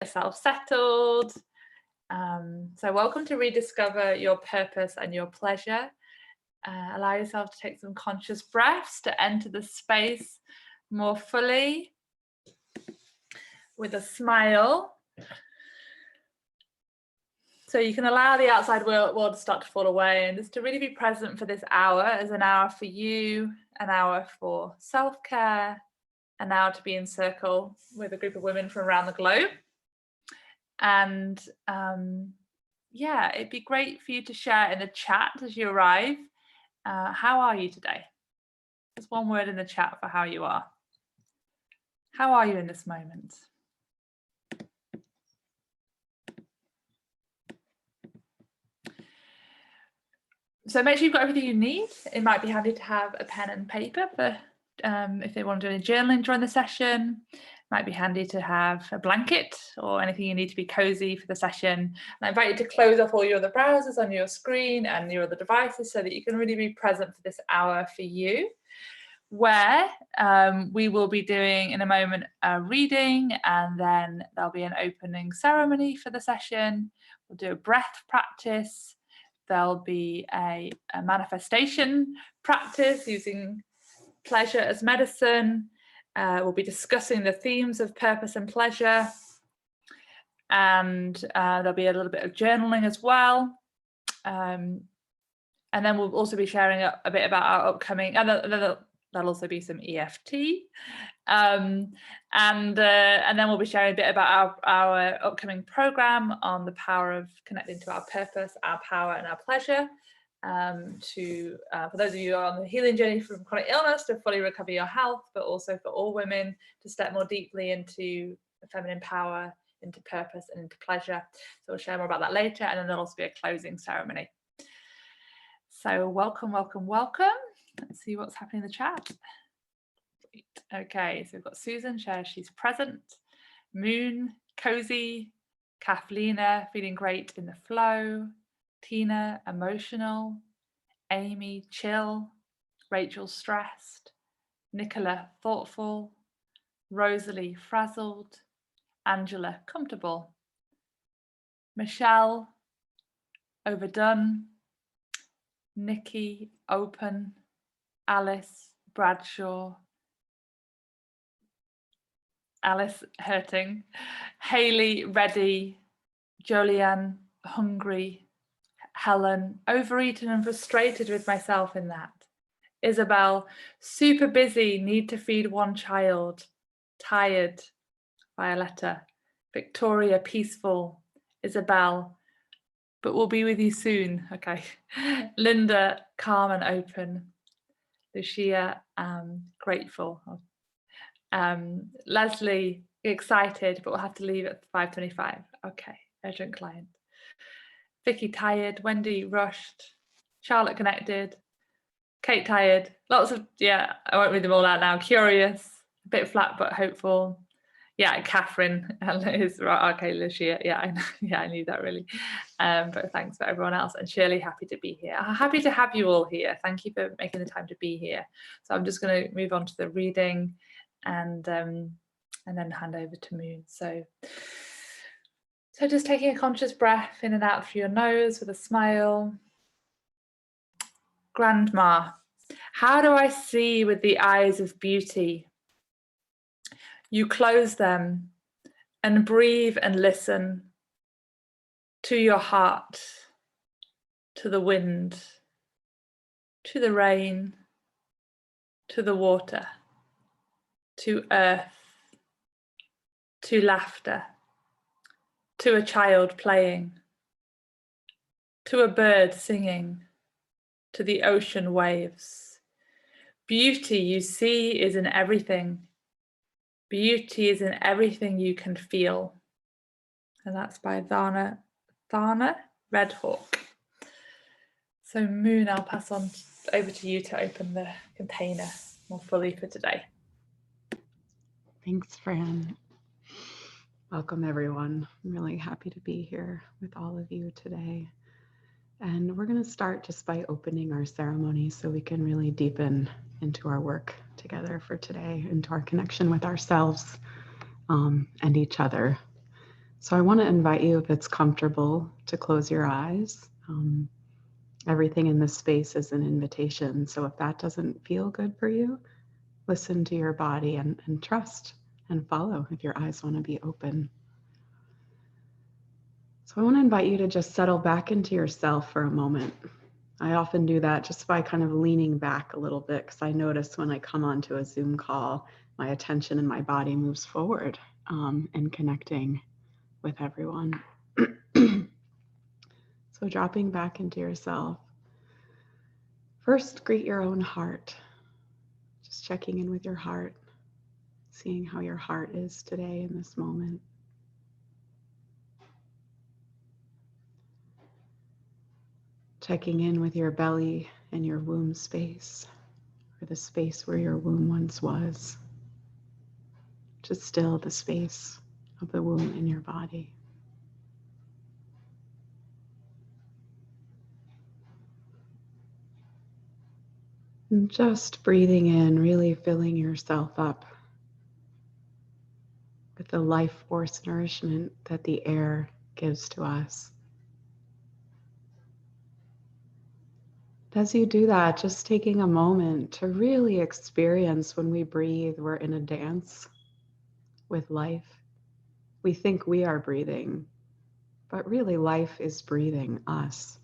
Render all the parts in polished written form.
yourself settled. So welcome to Rediscover Your Purpose and Your Pleasure. Allow yourself to take some conscious breaths to enter the space more fully with a smile. So you can allow the outside world to start to fall away and just to really be present for this hour as an hour for you, an hour for self-care, an hour to be in circle with a group of women from around the globe. And yeah, it'd be great for you to share in the chat as you arrive. How are you today? Just one word in the chat for how you are. How are you in this moment? So make sure you've got everything you need. It might be handy to have a pen and paper for if they want to do any journaling during the session. It might be handy to have a blanket or anything you need to be cozy for the session. And I invite you to close off all your other browsers on your screen and your other devices so that you can really be present for this hour for you, where we will be doing in a moment a reading, and then there'll be an opening ceremony for the session. We'll do a breath practice. There'll be a manifestation practice using pleasure as medicine. We'll be discussing the themes of purpose and pleasure. And there'll be a little bit of journaling as well. And then we'll also be sharing a bit about our upcoming, and there'll also be some EFT. And then we'll be sharing a bit about our upcoming program on the power of connecting to our purpose, our power and our pleasure. For those of you who are on the healing journey from chronic illness, to fully recover your health, but also for all women to step more deeply into feminine power, into purpose and into pleasure. So we'll share more about that later, and then there'll also be a closing ceremony. So welcome, welcome, welcome. Let's see what's happening in the chat. Okay, so we've got Susan shares she's present, Moon, cozy, Kathlina feeling great in the flow, Tina emotional, Amy chill, Rachel stressed, Nicola thoughtful, Rosalie frazzled, Angela comfortable, Michelle overdone, Nikki open, Alice Bradshaw, Alice hurting, Hayley ready, Jolien hungry, Helen overeaten and frustrated with myself in that, Isabel super busy, need to feed one child, tired, Violetta, Victoria peaceful, Isabel but we'll be with you soon. Okay, Linda calm and open, Lucia grateful, Leslie excited but we'll have to leave at 5:25. Okay, urgent client, Vicky tired, Wendy rushed, Charlotte connected, Kate tired, lots of, yeah, I won't read them all out now, curious, a bit flat but hopeful, yeah, Catherine is right, okay, Lucia, yeah, I know, yeah, I knew that really, but thanks for everyone else, and Shirley, happy to be here, happy to have you all here, thank you for making the time to be here. So I'm just going to move on to the reading and then hand over to Moon. So just taking a conscious breath in and out through your nose with a smile. Grandma, how do I see with the eyes of beauty? You close them and breathe and listen to your heart, to the wind, to the rain, to the water, to earth, to laughter, to a child playing, to a bird singing, to the ocean waves. Beauty you see is in everything. Beauty is in everything you can feel. And that's by Thana Redhawk. So Moon, I'll pass on over to you to open the container more fully for today. Thanks, Fran. Welcome, everyone. I'm really happy to be here with all of you today. And we're going to start just by opening our ceremony so we can really deepen into our work together for today, into our connection with ourselves and each other. So I want to invite you, if it's comfortable, to close your eyes. Everything in this space is an invitation. So if that doesn't feel good for you, listen to your body and trust and follow if your eyes want to be open. So I want to invite you to just settle back into yourself for a moment. I often do that just by kind of leaning back a little bit, because I notice when I come onto a Zoom call, my attention and my body moves forward and connecting with everyone. So dropping back into yourself. First, greet your own heart. Just checking in with your heart, seeing how your heart is today in this moment. Checking in with your belly and your womb space, or the space where your womb once was. Just still the space of the womb in your body. And just breathing in, really filling yourself up with the life force nourishment that the air gives to us. As you do that, just taking a moment to really experience when we breathe, we're in a dance with life. We think we are breathing, but really life is breathing us.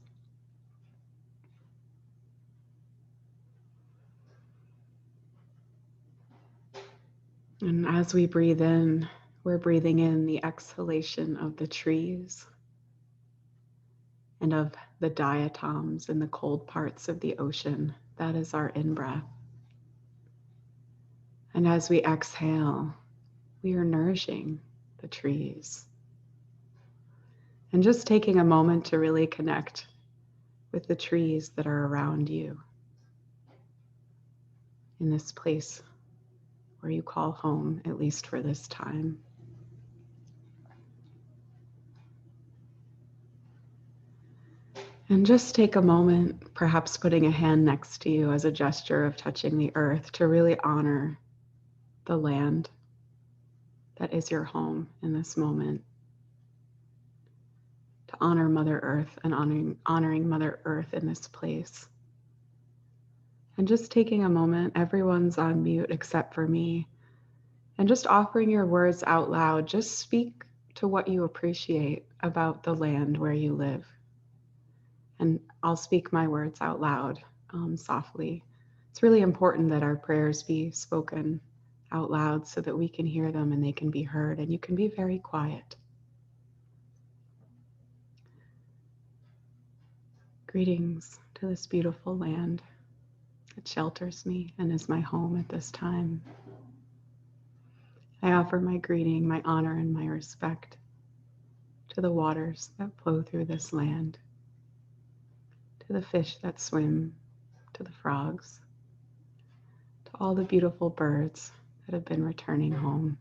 And as we breathe in, we're breathing in the exhalation of the trees and of the diatoms in the cold parts of the ocean. That is our in-breath. And as we exhale, we are nourishing the trees. And just taking a moment to really connect with the trees that are around you in this place where you call home, at least for this time. And just take a moment, perhaps putting a hand next to you as a gesture of touching the earth, to really honor the land that is your home in this moment. To honor Mother Earth and honoring Mother Earth in this place. And just taking a moment, everyone's on mute except for me, and just offering your words out loud. Just speak to what you appreciate about the land where you live. And I'll speak my words out loud, softly. It's really important that our prayers be spoken out loud so that we can hear them and they can be heard, and you can be very quiet. Greetings to this beautiful land that shelters me and is my home at this time. I offer my greeting, my honor, and my respect to the waters that flow through this land, to the fish that swim, to the frogs, to all the beautiful birds that have been returning home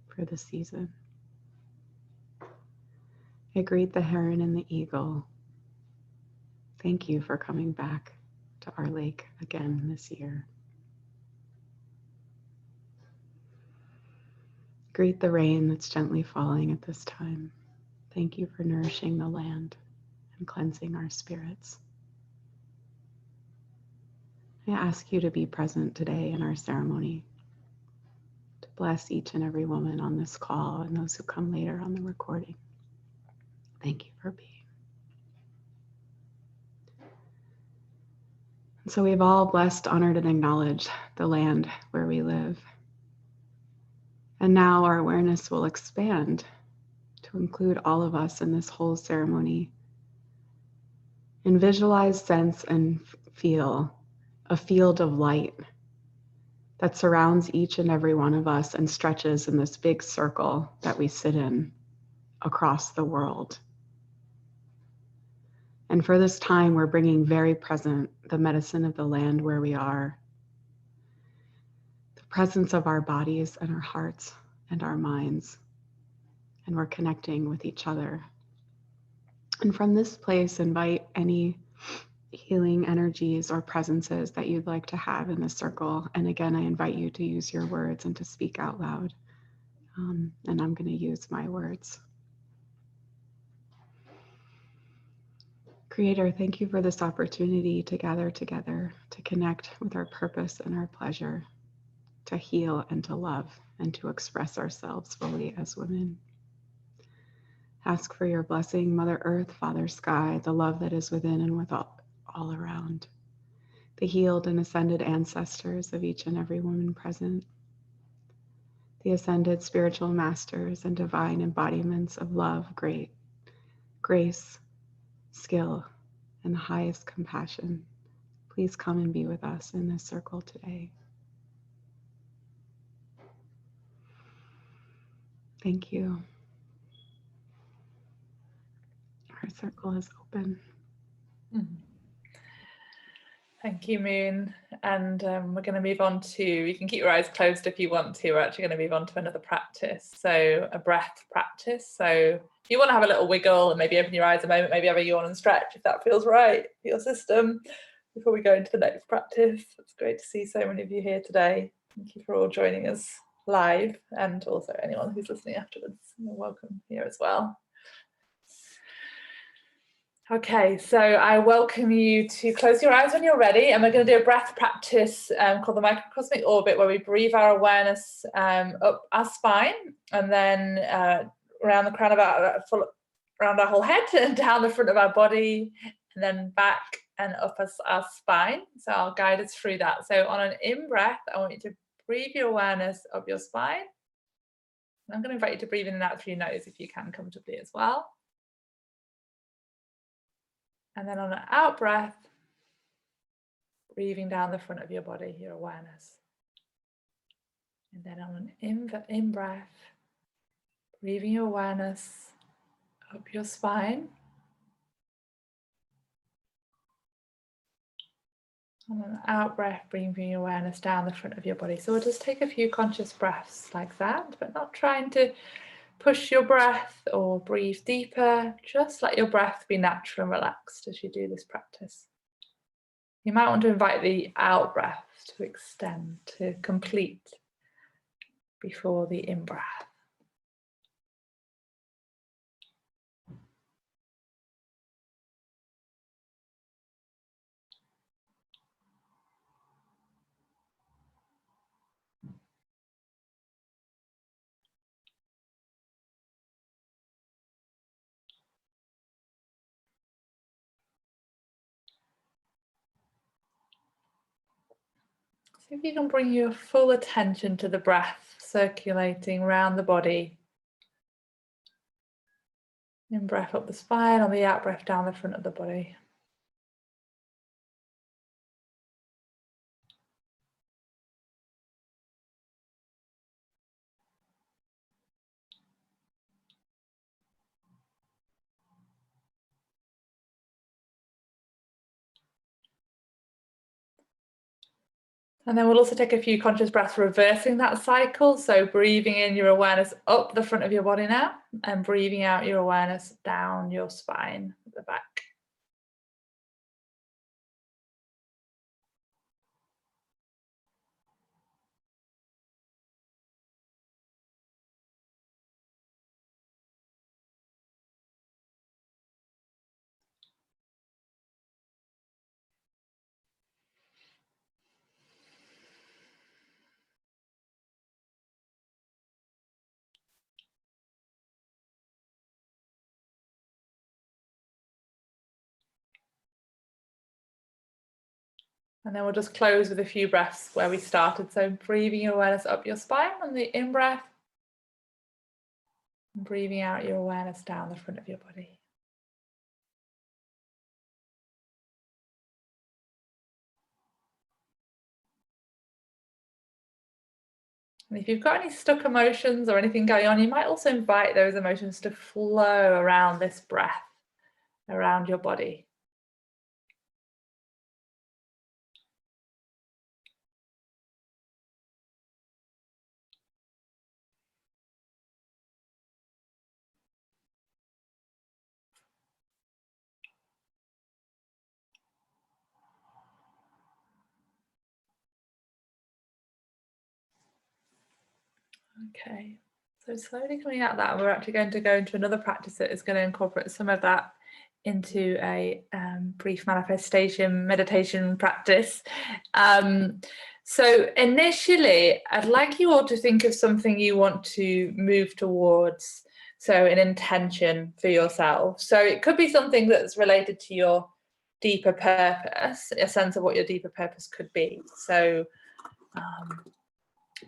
for the season. I greet the heron and the eagle. Thank you for coming back to our lake again this year. Greet the rain that's gently falling at this time. Thank you for nourishing the land and cleansing our spirits. I ask you to be present today in our ceremony, to bless each and every woman on this call and those who come later on the recording. Thank you for being. And so we've all blessed, honored, and acknowledged the land where we live. And now our awareness will expand to include all of us in this whole ceremony. And visualize, sense, and feel a field of light that surrounds each and every one of us and stretches in this big circle that we sit in across the world. And for this time, we're bringing very present the medicine of the land where we are, the presence of our bodies and our hearts and our minds, and we're connecting with each other. And from this place, invite any healing energies or presences that you'd like to have in the circle. And again, I invite you to use your words and to speak out loud. And I'm going to use my words. Creator, thank you for this opportunity to gather together, to connect with our purpose and our pleasure, to heal and to love, and to express ourselves fully as women. Ask for your blessing, Mother Earth, Father Sky, the love that is within and with all around, the healed and ascended ancestors of each and every woman present, the ascended spiritual masters and divine embodiments of love, grace, skill, and the highest compassion. Please come and be with us in this circle today. Thank you. Our circle is open. Thank you, Moon. And we're going to move on to, you can keep your eyes closed if you want to. We're actually going to move on to another practice. So a breath practice. So if you want to have a little wiggle and maybe open your eyes a moment, maybe have a yawn and stretch if that feels right for your system before we go into the next practice. It's great to see so many of you here today. Thank you for all joining us live, and also anyone who's listening afterwards. You're welcome here as well. Okay, so I welcome you to close your eyes when you're ready, and we're going to do a breath practice called the microcosmic orbit, where we breathe our awareness up our spine and then around the crown of around our whole head and down the front of our body, and then back and up our spine. So I'll guide us through that. So on an in-breath, I want you to breathe your awareness up your spine. And I'm going to invite you to breathe in and out through your nose if you can comfortably as well. And then on an out breath, breathing down the front of your body, your awareness. And then on an in breath, breathing your awareness up your spine. On an out breath, breathing your awareness down the front of your body. So we'll just take a few conscious breaths like that, but not trying to push your breath or breathe deeper. Just let your breath be natural and relaxed as you do this practice. You might want to invite the out breath to extend, to complete before the in breath. So if you can bring your full attention to the breath circulating around the body. In breath up the spine, on the out breath down the front of the body. And then we'll also take a few conscious breaths reversing that cycle. So breathing in your awareness up the front of your body now, and breathing out your awareness down your spine at the back. And then we'll just close with a few breaths where we started. So breathing your awareness up your spine on the in breath, and breathing out your awareness down the front of your body. And if you've got any stuck emotions or anything going on, you might also invite those emotions to flow around this breath, around your body. Okay, so slowly coming out of that, we're actually going to go into another practice that is going to incorporate some of that into a brief manifestation meditation practice. So initially, I'd like you all to think of something you want to move towards. So an intention for yourself. So it could be something that's related to your deeper purpose, a sense of what your deeper purpose could be. So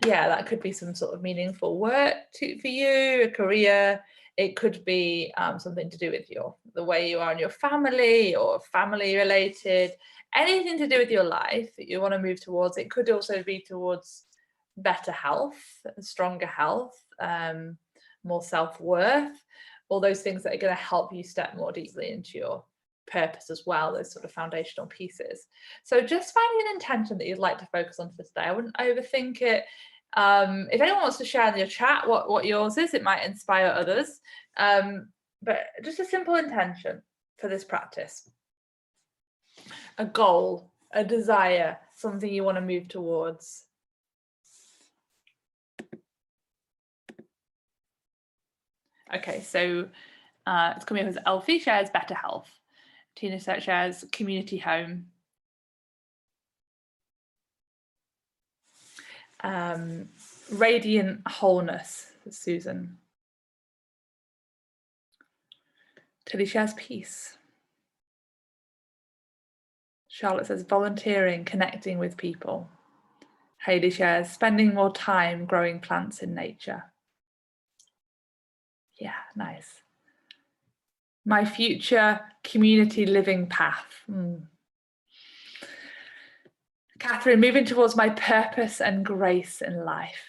yeah, that could be some sort of meaningful work for you, a career. It could be something to do with the way you are in your family or family related, anything to do with your life that you want to move towards. It could also be towards better health, stronger health, more self-worth, all those things that are going to help you step more deeply into your purpose as well, those sort of foundational pieces. So just finding an intention that you'd like to focus on for today. I wouldn't overthink it. If anyone wants to share in your chat what yours is, it might inspire others. But just a simple intention for this practice. A goal, a desire, something you want to move towards. Okay, so it's coming up as Elfie shares better health. Tina shares community home. Radiant wholeness, Susan. Tilly shares peace. Charlotte says volunteering, connecting with people. Hayley shares spending more time growing plants in nature. Yeah, nice. My future community living path. Catherine, moving towards my purpose and grace in life.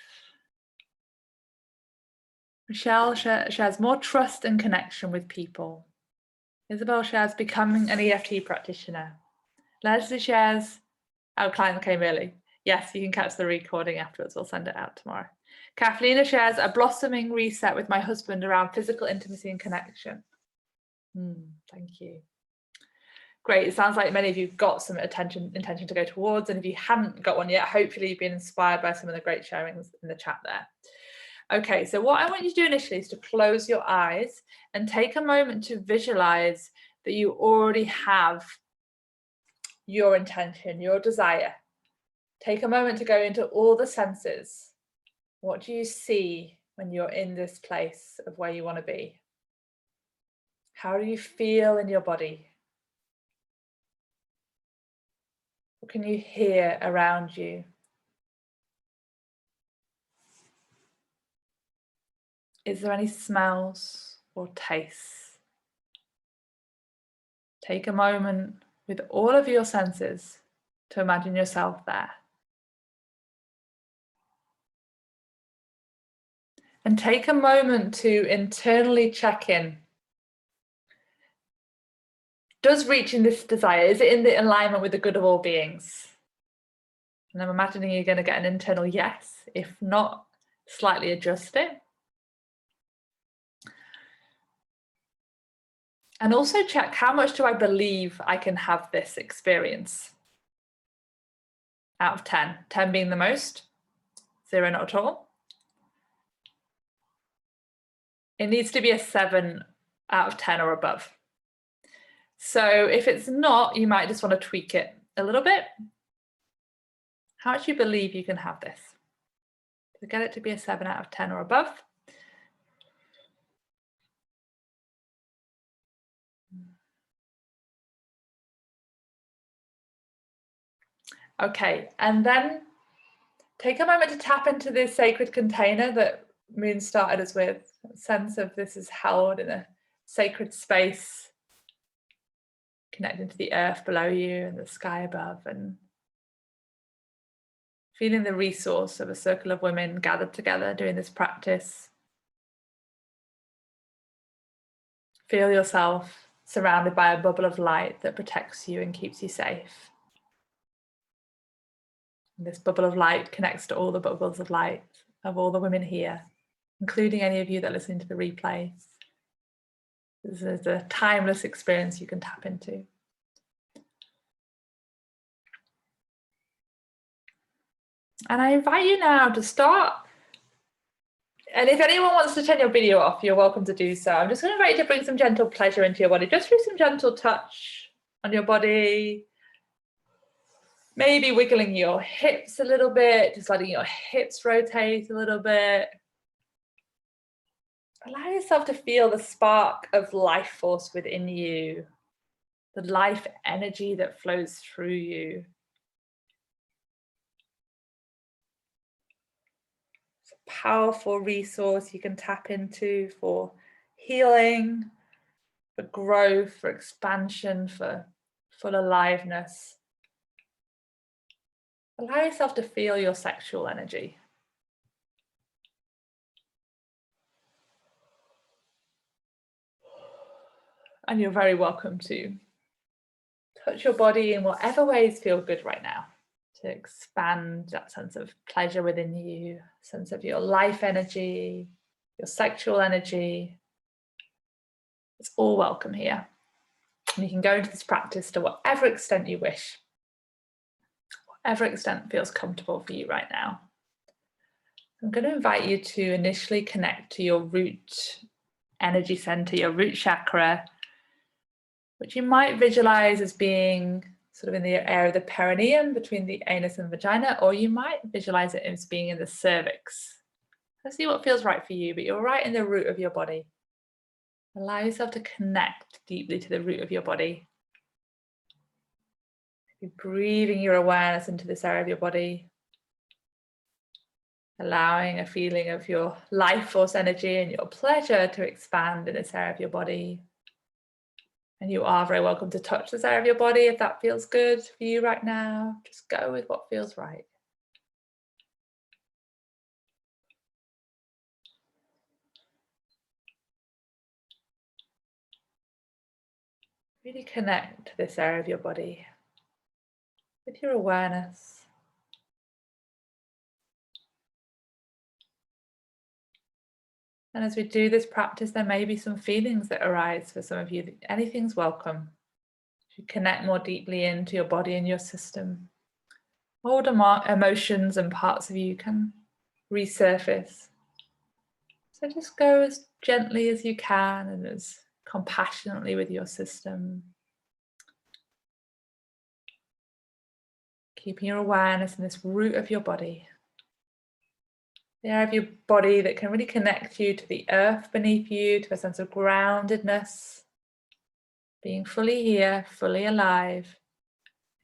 Michelle shares more trust and connection with people. Isabel shares becoming an EFT practitioner. Leslie shares, our client came early. Yes, you can catch the recording afterwards. We'll send it out tomorrow. Kathleen shares a blossoming reset with my husband around physical intimacy and connection. Thank you. Great. It sounds like many of you have got some intention to go towards. And if you haven't got one yet, hopefully you've been inspired by some of the great sharings in the chat there. Okay, so what I want you to do initially is to close your eyes and take a moment to visualize that you already have your intention, your desire. Take a moment to go into all the senses. What do you see when you're in this place of where you want to be? How do you feel in your body? What can you hear around you? Is there any smells or tastes? Take a moment with all of your senses to imagine yourself there. And take a moment to internally check in. Does reaching this desire, is it in the alignment with the good of all beings? And I'm imagining you're going to get an internal yes. If not, slightly adjust it. And also check, how much do I believe I can have this experience? Out of 10, 10 being the most, 0 not at all. It needs to be a 7 out of 10 or above. So if it's not, you might just want to tweak it a little bit. How much do you believe you can have this? So get it to be a 7 out of 10 or above. Okay, and then take a moment to tap into this sacred container that Moon started us with. A sense of this is held in a sacred space, connecting to the earth below you and the sky above, and feeling the resource of a circle of women gathered together doing this practice. Feel yourself surrounded by a bubble of light that protects you and keeps you safe. And this bubble of light connects to all the bubbles of light of all the women here, including any of you that are listening to the replay. This is a timeless experience you can tap into. And I invite you now to start And if anyone wants to turn your video off, you're welcome to do so. I'm just going to invite you to bring some gentle pleasure into your body, just through some gentle touch on your body. Maybe wiggling your hips a little bit, just letting your hips rotate a little bit. Allow yourself to feel the spark of life force within you, the life energy that flows through you. It's a powerful resource you can tap into for healing, for growth, for expansion, for full aliveness. Allow yourself to feel your sexual energy. And you're very welcome to touch your body in whatever ways feel good right now, to expand that sense of pleasure within you, sense of your life energy, your sexual energy. It's all welcome here. And you can go into this practice to whatever extent you wish, whatever extent feels comfortable for you right now. I'm going to invite you to initially connect to your root energy center, your root chakra, which you might visualize as being sort of in the area of the perineum between the anus and vagina, or you might visualize it as being in the cervix. Let's see what feels right for you, but you're right in the root of your body. Allow yourself to connect deeply to the root of your body. You're breathing your awareness into this area of your body, allowing a feeling of your life force energy and your pleasure to expand in this area of your body. And you are very welcome to touch this area of your body if that feels good for you right now. Just go with what feels right. Really connect to this area of your body with your awareness. And as we do this practice, there may be some feelings that arise for some of you. Anything's welcome. You connect more deeply into your body and your system. Old emotions and parts of you can resurface. So just go as gently as you can and as compassionately with your system. Keeping your awareness in this root of your body. The area of your body that can really connect you to the earth beneath you, to a sense of groundedness, being fully here, fully alive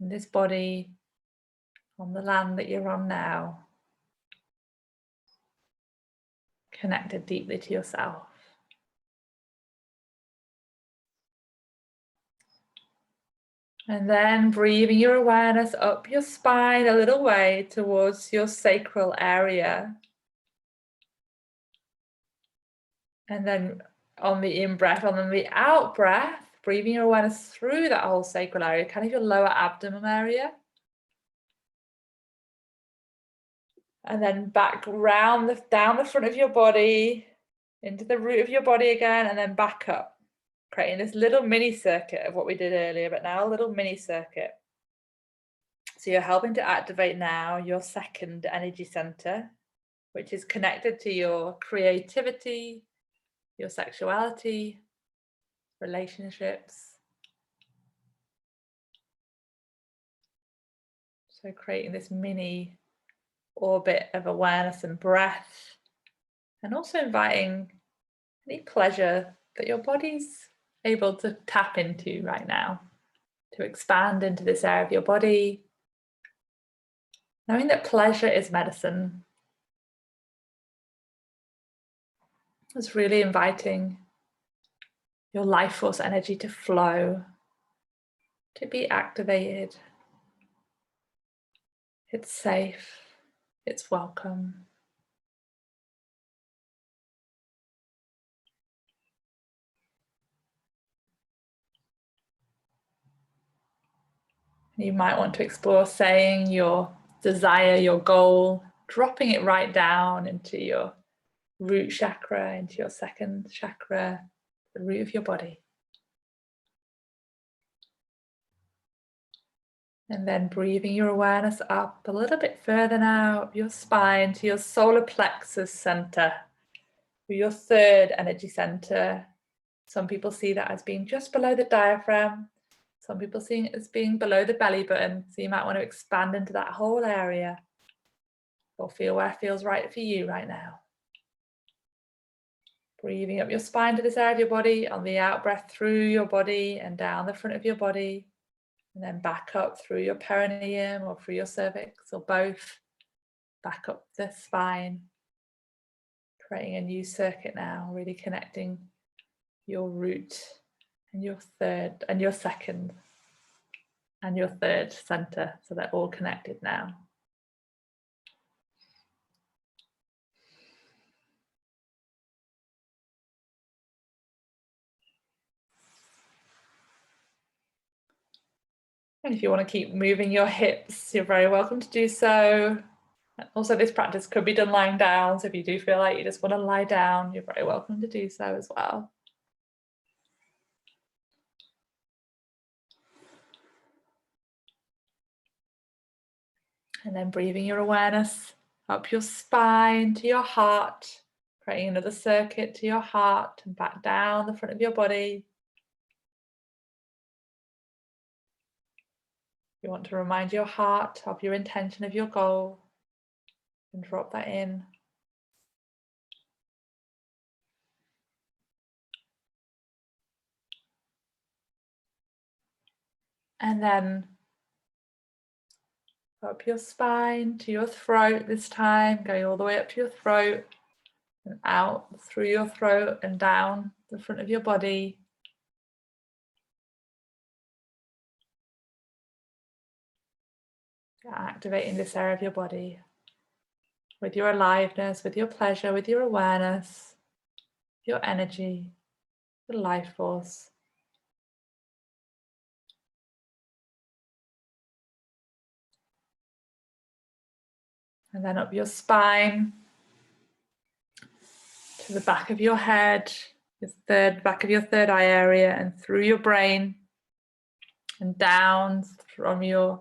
in this body, on the land that you're on now, connected deeply to yourself. And then breathing your awareness up your spine a little way towards your sacral area. And then on the in-breath, on the out-breath, breathing your awareness through that whole sacral area, kind of your lower abdomen area. And then back round down the front of your body, into the root of your body again, and then back up. Creating this little mini circuit of what we did earlier, but now a little mini circuit. So you're helping to activate now your second energy center, which is connected to your creativity, your sexuality, relationships. So creating this mini orbit of awareness and breath, and also inviting any pleasure that your body's able to tap into right now, to expand into this area of your body, knowing that pleasure is medicine. It's really inviting your life force energy to flow, to be activated. It's safe, it's welcome. You might want to explore saying your desire, your goal, dropping it right down into your root chakra, into your second chakra, the root of your body. And then breathing your awareness up a little bit further now, up your spine to your solar plexus center, your third energy center. Some people see that as being just below the diaphragm. Some people see it as being below the belly button. So you might want to expand into that whole area, or feel where it feels right for you right now. Breathing up your spine to this area of your body, on the out breath through your body and down the front of your body, and then back up through your perineum or through your cervix, or both. Back up the spine, creating a new circuit now, really connecting your root and your third and your second and your third center, so they're all connected now. And if you want to keep moving your hips, you're very welcome to do so. Also, this practice could be done lying down, so if you do feel like you just want to lie down, you're very welcome to do so as well. And then breathing your awareness up your spine to your heart, creating another circuit to your heart and back down the front of your body. You want to remind your heart of your intention, of your goal, and drop that in. And then up your spine to your throat this time, going all the way up to your throat and out through your throat and down the front of your body. Activating this area of your body with your aliveness, with your pleasure, with your awareness, your energy, your life force. And then up your spine to the back of your head, back of your third eye area, and through your brain and down from your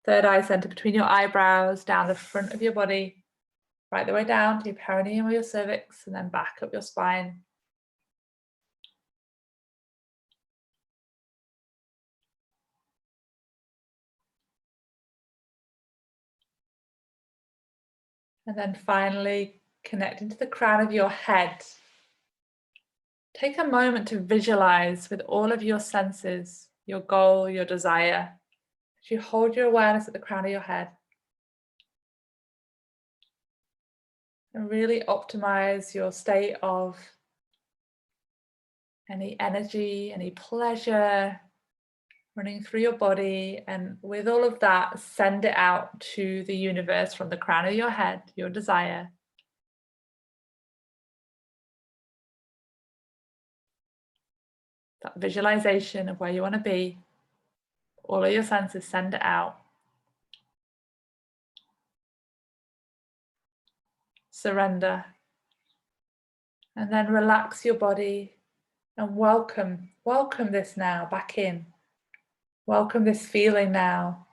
third eye center between your eyebrows, down the front of your body, right the way down to your perineum or your cervix, and then back up your spine. And then finally connecting to the crown of your head. Take a moment to visualize with all of your senses, your goal, your desire, as you hold your awareness at the crown of your head. And really optimize your state of any energy, any pleasure running through your body. And with all of that, send it out to the universe from the crown of your head, your desire. That visualization of where you want to be, all of your senses, send it out. Surrender. And then relax your body and welcome this now back in. Welcome this feeling now.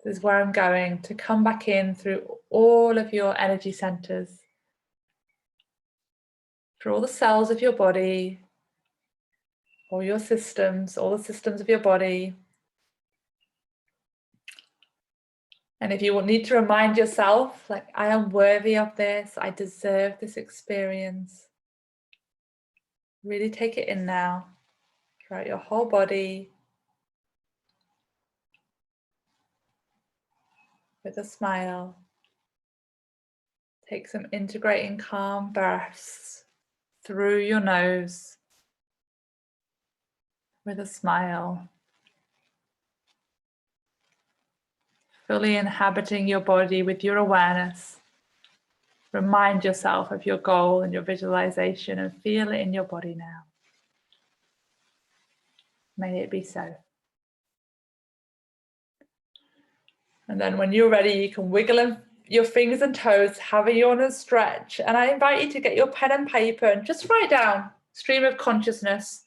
This is where I'm going to come back in through all of your energy centers, through all the cells of your body, all your systems, all the systems of your body. And if you need to remind yourself, like, I am worthy of this, I deserve this experience. Really take it in now, throughout your whole body, with a smile. Take some integrating calm breaths through your nose with a smile. Fully inhabiting your body with your awareness. Remind yourself of your goal and your visualization and feel it in your body now. May it be so. And then when you're ready, you can wiggle your fingers and toes, have a yawn and stretch. And I invite you to get your pen and paper and just write down stream of consciousness,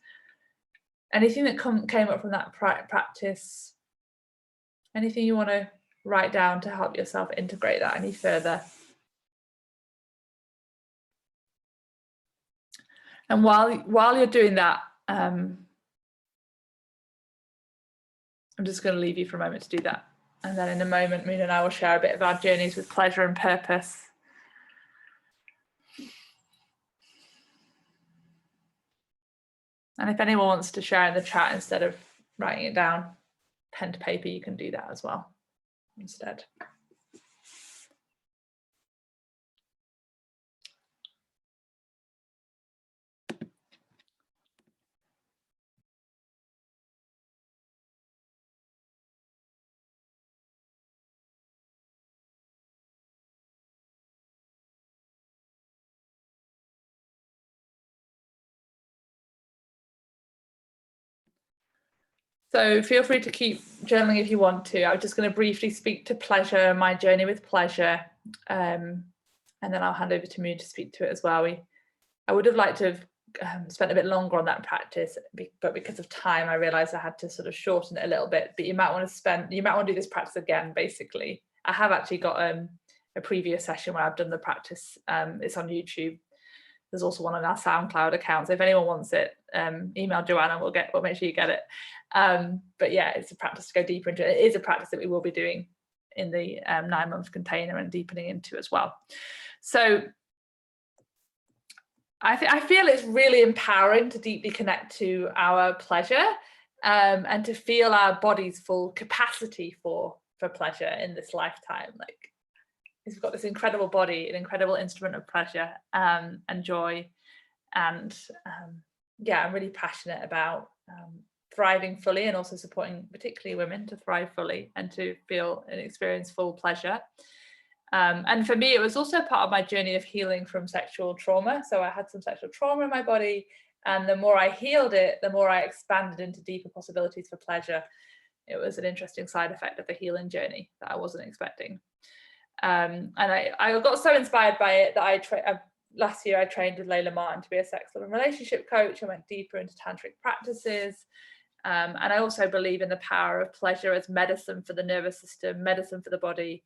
anything that came up from that practice, anything you want to write down to help yourself integrate that any further. And while you're doing that, I'm just going to leave you for a moment to do that. And then in a moment, Moon and I will share a bit of our journeys with pleasure and purpose. And if anyone wants to share in the chat instead of writing it down, pen to paper, you can do that as well instead. So feel free to keep journaling if you want to. I'm just going to briefly speak to pleasure, my journey with pleasure, and then I'll hand over to Moon to speak to it as well. I would have liked to have spent a bit longer on that practice, but because of time, I realised I had to sort of shorten it a little bit. But you might want to do this practice again. Basically, I have actually got a previous session where I've done the practice. It's on YouTube. There's also one on our SoundCloud account. So if anyone wants it, email Joanna. We'll make sure you get it. But yeah, it's a practice to go deeper into. It is a practice that we will be doing in the 9-month container and deepening into as well. So I feel it's really empowering to deeply connect to our pleasure and to feel our body's full capacity for pleasure in this lifetime. Like, we've got this incredible body, an incredible instrument of pleasure and joy. And yeah, I'm really passionate about thriving fully and also supporting particularly women to thrive fully and to feel and experience full pleasure. And for me, it was also part of my journey of healing from sexual trauma. So I had some sexual trauma in my body, and the more I healed it, the more I expanded into deeper possibilities for pleasure. It was an interesting side effect of the healing journey that I wasn't expecting. And I got so inspired by it that last year I trained with Layla Martin to be a sex, love and relationship coach. I went deeper into tantric practices. And I also believe in the power of pleasure as medicine for the nervous system, medicine for the body.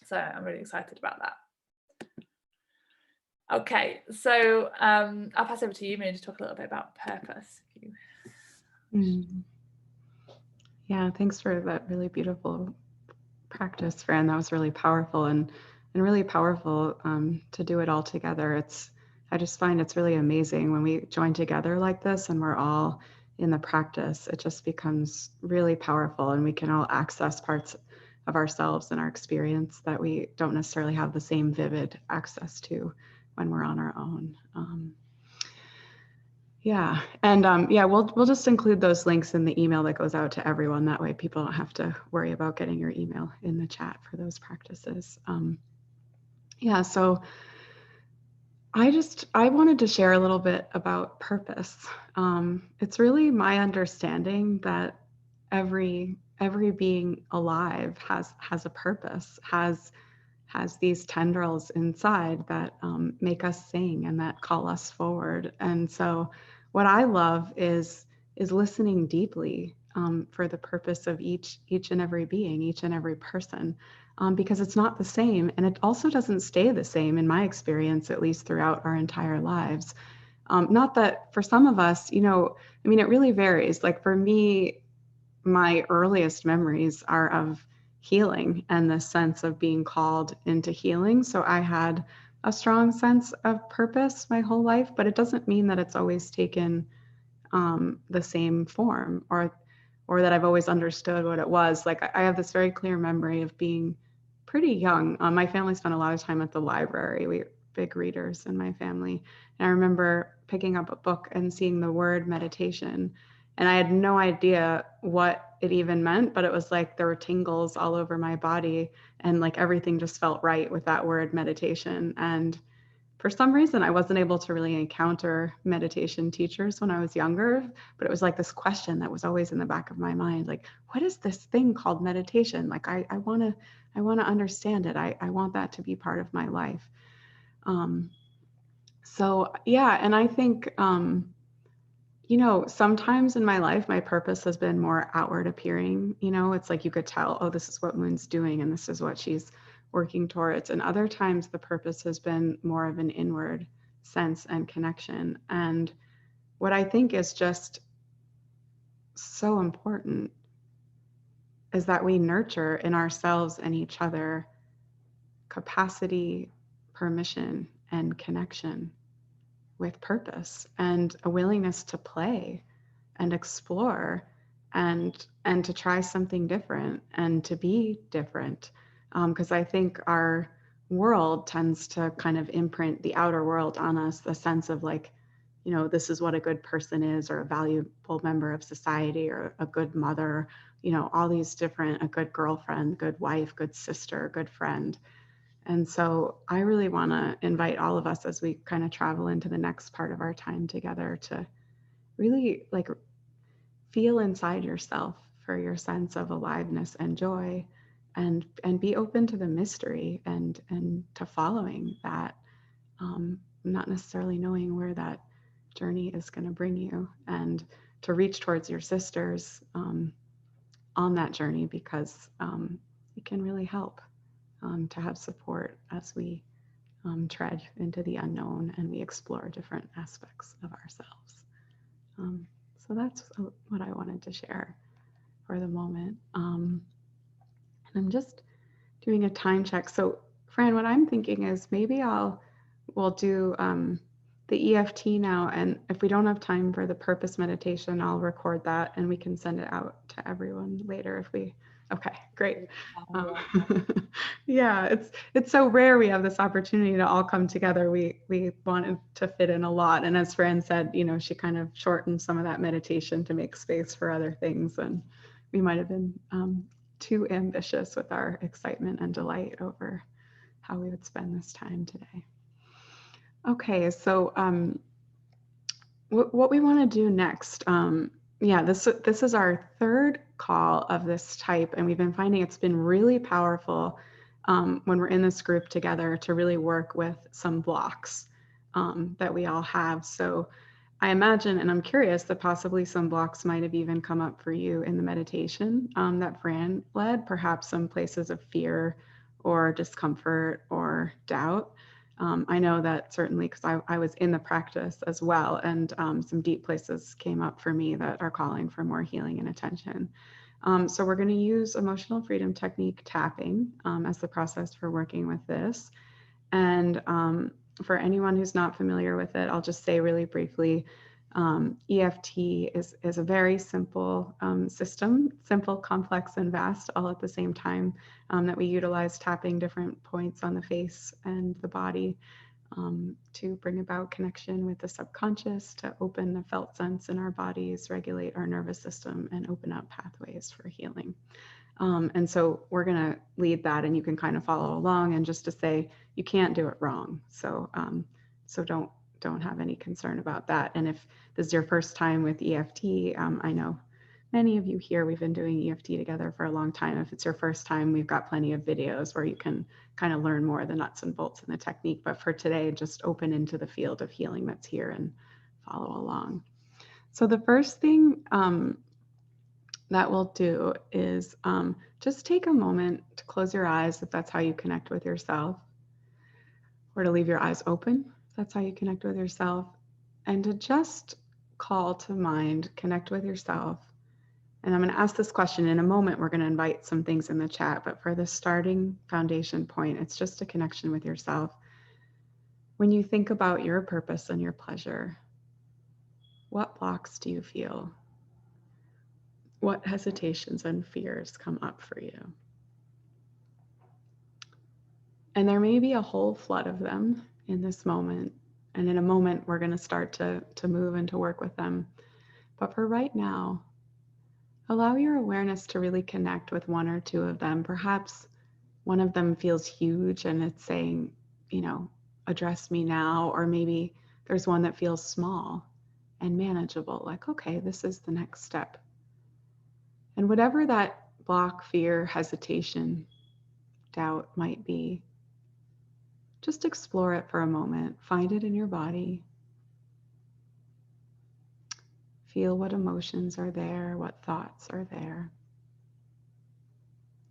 So I'm really excited about that. Okay, so I'll pass over to you, Moon, to talk a little bit about purpose. Yeah, thanks for that really beautiful practice, Fran. That was really powerful and really powerful to do it all together. I just find it's really amazing when we join together like this and we're all in the practice. It just becomes really powerful, and we can all access parts of ourselves and our experience that we don't necessarily have the same vivid access to when we're on our own. Yeah, and yeah, we'll just include those links in the email that goes out to everyone. That way people don't have to worry about getting your email in the chat for those practices. Yeah, so I wanted to share a little bit about purpose. It's really my understanding that every being alive has a purpose, has these tendrils inside that make us sing and that call us forward. And so what I love is listening deeply for the purpose of each and every being, each and every person, because it's not the same. And it also doesn't stay the same in my experience, at least throughout our entire lives. Not that for some of us, I mean, it really varies. Like for me, my earliest memories are of healing and the sense of being called into healing. So I had a strong sense of purpose my whole life, but it doesn't mean that it's always taken the same form or that I've always understood what it was. Like I have this very clear memory of being pretty young. My family spent a lot of time at the library. We were big readers in my family. And I remember picking up a book and seeing the word meditation. And I had no idea what it even meant, but it was like there were tingles all over my body and like everything just felt right with that word meditation. And for some reason, I wasn't able to really encounter meditation teachers when I was younger, but it was like this question that was always in the back of my mind, like, what is this thing called meditation? Like, I want to understand it. I want that to be part of my life. So yeah, and I think, sometimes in my life, my purpose has been more outward appearing. It's like you could tell, oh, this is what Moon's doing and this is what she's working towards. And other times the purpose has been more of an inward sense and connection. And what I think is just so important is that we nurture in ourselves and each other capacity, permission, and connection with purpose, and a willingness to play and explore and to try something different and to be different. Because I think our world tends to kind of imprint the outer world on us, the sense of like, this is what a good person is, or a valuable member of society, or a good mother, all these different, a good girlfriend, good wife, good sister, good friend. And so I really want to invite all of us as we kind of travel into the next part of our time together to really like feel inside yourself for your sense of aliveness and joy, and be open to the mystery and to following that, not necessarily knowing where that journey is going to bring you, and to reach towards your sisters on that journey, because it can really help to have support as we tread into the unknown and we explore different aspects of ourselves. So that's what I wanted to share for the moment. And I'm just doing a time check. So Fran, what I'm thinking is maybe we'll do the EFT now, and if we don't have time for the purpose meditation, I'll record that and we can send it out to everyone later if we. Okay, great. Yeah, it's so rare we have this opportunity to all come together. We wanted to fit in a lot, and as Fran said, she kind of shortened some of that meditation to make space for other things, and we might have been too ambitious with our excitement and delight over how we would spend this time today. Okay, so what we want to do next, this is our third call of this type, and we've been finding it's been really powerful when we're in this group together to really work with some blocks that we all have. So I imagine, and I'm curious, that possibly some blocks might have even come up for you in the meditation that Fran led, perhaps some places of fear or discomfort or doubt. I know that certainly because I was in the practice as well, and some deep places came up for me that are calling for more healing and attention. So we're going to use emotional freedom technique tapping as the process for working with this. And for anyone who's not familiar with it, I'll just say really briefly, EFT is a very simple system, simple, complex, and vast all at the same time, that we utilize tapping different points on the face and the body to bring about connection with the subconscious, to open the felt sense in our bodies, regulate our nervous system, and open up pathways for healing. And so we're going to lead that, and you can kind of follow along, and just to say you can't do it wrong. So don't have any concern about that. And if this is your first time with EFT, I know many of you here, we've been doing EFT together for a long time. If it's your first time, we've got plenty of videos where you can kind of learn more of the nuts and bolts in the technique. But for today, just open into the field of healing that's here and follow along. So the first thing that we'll do is just take a moment to close your eyes if that's how you connect with yourself, or to leave your eyes open if that's how you connect with yourself, and to just call to mind, connect with yourself. And I'm going to ask this question in a moment. We're going to invite some things in the chat, but for the starting foundation point, it's just a connection with yourself. When you think about your purpose and your pleasure, what blocks do you feel? What hesitations and fears come up for you? And there may be a whole flood of them in this moment. And in a moment, we're going to start to move and to work with them. But for right now, allow your awareness to really connect with one or two of them. Perhaps one of them feels huge and it's saying, address me now. Or maybe there's one that feels small and manageable, like, okay, this is the next step. And whatever that block, fear, hesitation, doubt might be, just explore it for a moment. Find it in your body. Feel what emotions are there, what thoughts are there.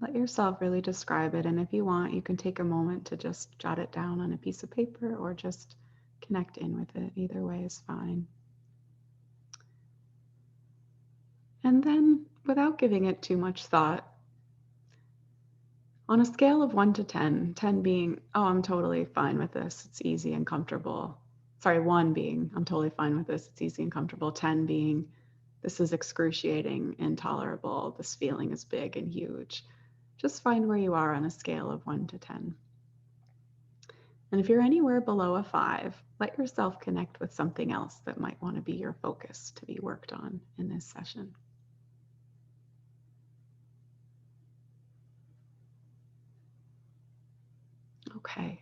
Let yourself really describe it. And if you want, you can take a moment to just jot it down on a piece of paper or just connect in with it. Either way is fine. And then, without giving it too much thought, on a scale of 1 to 10, 10 being, oh, I'm totally fine with this, it's easy and comfortable. Sorry, 1 being, I'm totally fine with this, it's easy and comfortable. 10 being, this is excruciating, intolerable, this feeling is big and huge. Just find where you are on a scale of 1 to 10. And if you're anywhere below a 5, let yourself connect with something else that might want to be your focus to be worked on in this session. Okay.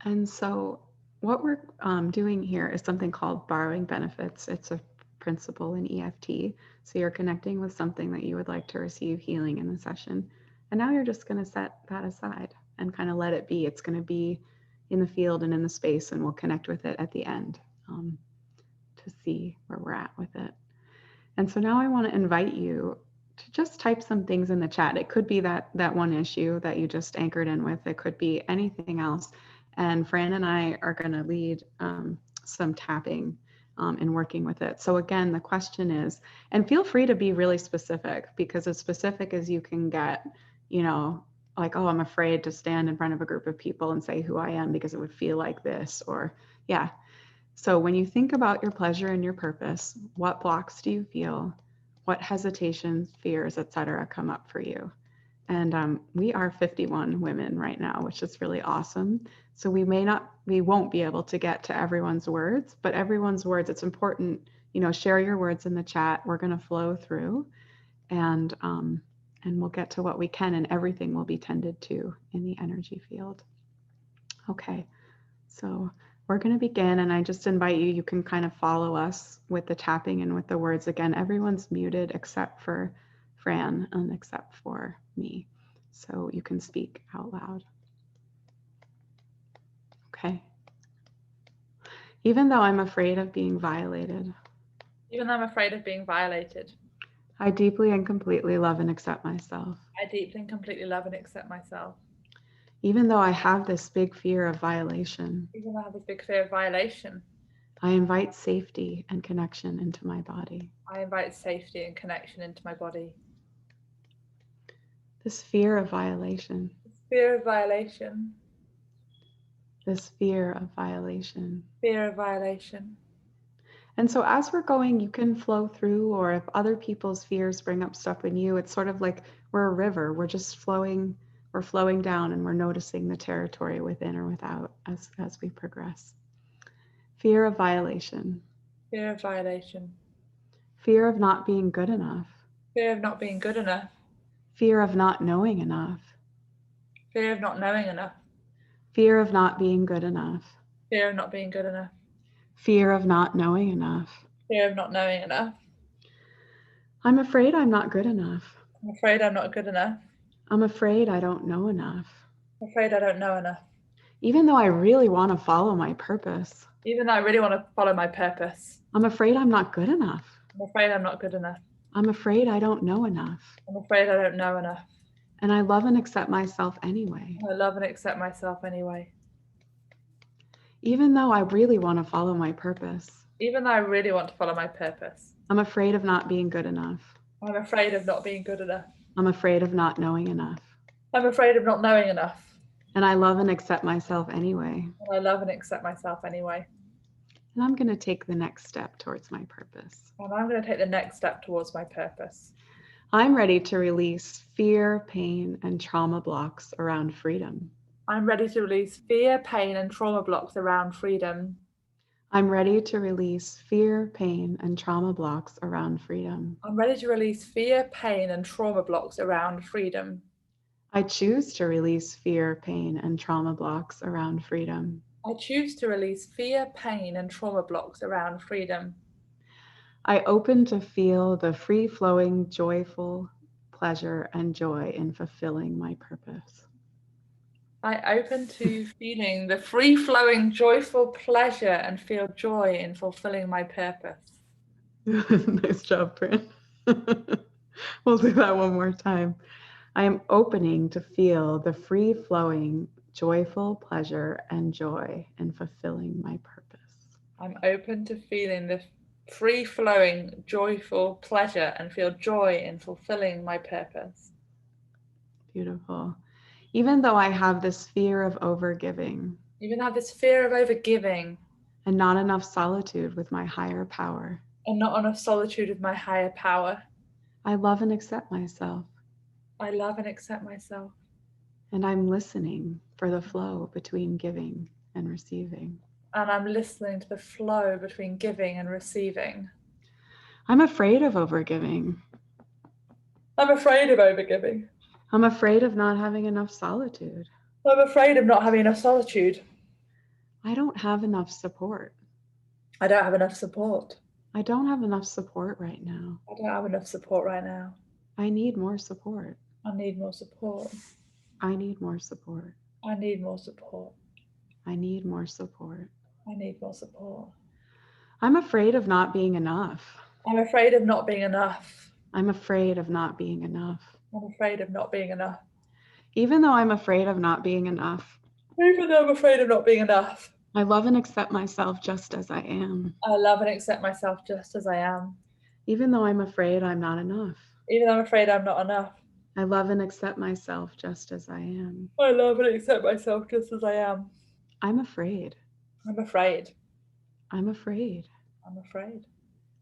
And so what we're doing here is something called borrowing benefits. It's a principle in EFT. So you're connecting with something that you would like to receive healing in the session. And now you're just going to set that aside and kind of let it be. It's going to be in the field and in the space, and we'll connect with it at the end to see where we're at with it. And so now I want to invite you to just type some things in the chat. It could be that one issue that you just anchored in with. It could be anything else. And Fran and I are going to lead some tapping in working with it. So again, the question is, and feel free to be really specific, because as specific as you can get, you know, like, oh, I'm afraid to stand in front of a group of people and say who I am because it would feel like this, or yeah. So when you think about your pleasure and your purpose, what blocks do you feel? What hesitations, fears, etc. come up for you? And we are 51 women right now, which is really awesome. So we won't be able to get to everyone's words, but everyone's words, it's important, you know, share your words in the chat. We're going to flow through and we'll get to what we can, and everything will be tended to in the energy field. Okay, so we're going to begin, and I just invite you, you can kind of follow us with the tapping and with the words. Again, everyone's muted except for Fran and except for me. So you can speak out loud. Okay. Even though I'm afraid of being violated. Even though I'm afraid of being violated. I deeply and completely love and accept myself. I deeply and completely love and accept myself. Even though I have this big fear of violation. Even though I have this big fear of violation. I invite safety and connection into my body. I invite safety and connection into my body. This fear of violation. This fear of violation. This fear of violation. Fear of violation. And so as we're going, you can flow through, or if other people's fears bring up stuff in you, it's sort of like we're a river. We're just flowing, we're flowing down, and we're noticing the territory within or without as we progress. Fear of violation. Fear of violation. Fear of not being good enough. Fear of not being good enough. Fear of not knowing enough. Fear of not knowing enough. Fear of not being good enough. Fear of not being good enough. Fear of not knowing enough. Fear of not knowing enough. I'm afraid I'm not good enough. I'm afraid I'm not good enough. I'm afraid I don't know enough. I'm afraid I don't know enough. Even though I really want to follow my purpose. Even though I really want to follow my purpose. I'm afraid I'm not good enough. I'm afraid I'm not good enough. I'm afraid I don't know enough. I'm afraid I don't know enough. And I love and accept myself anyway. I love and accept myself anyway. Even though I really want to follow my purpose. Even though I really want to follow my purpose. I'm afraid of not being good enough. I'm afraid of not being good enough. I'm afraid of not knowing enough. I'm afraid of not knowing enough. And I love and accept myself anyway. And I love and accept myself anyway. And I'm going to take the next step towards my purpose. And I'm going to take the next step towards my purpose. I'm ready to release fear, pain, and trauma blocks around freedom. I'm ready to release fear, pain, and trauma blocks around freedom. I'm ready to release fear, pain, and trauma blocks around freedom. I'm ready to release fear, pain, and trauma blocks around freedom. I choose to release fear, pain, and trauma blocks around freedom. I choose to release fear, pain, and trauma blocks around freedom. I open to feel the free-flowing, joyful pleasure and joy in fulfilling my purpose. I open to feeling the free-flowing, joyful pleasure and feel joy in fulfilling my purpose. Nice job, Fran. We'll do that one more time. I am opening to feel the free-flowing, joyful pleasure and joy in fulfilling my purpose. I'm open to feeling the free-flowing, joyful pleasure and feel joy in fulfilling my purpose. Beautiful. Even though I have this fear of overgiving, Even have this fear of overgiving and not enough solitude with my higher power, and not enough solitude with my higher power, I love and accept myself. I love and accept myself. And I'm listening for the flow between giving and receiving. And I'm listening to the flow between giving and receiving. I'm afraid of overgiving. I'm afraid of overgiving. I'm afraid of not having enough solitude. I'm afraid of not having enough solitude. I don't have enough support. I don't have enough support. I don't have enough support right now. I don't have enough support right now. I need more support. I need more support. I need more support. I need more support. I need more support. I need more support. I'm afraid of not being enough. I'm afraid of not being enough. I'm afraid of not being enough. I'm afraid of not being enough. Even though I'm afraid of not being enough, Even though I'm afraid of not being enough, I love and accept myself just as I am. I love and accept myself just as I am. Even though I'm afraid I'm not enough, Even though I'm afraid I'm not enough, I love and accept myself just as I am. I love and accept myself just as I am. I'm afraid. I'm afraid. I'm afraid. I'm afraid.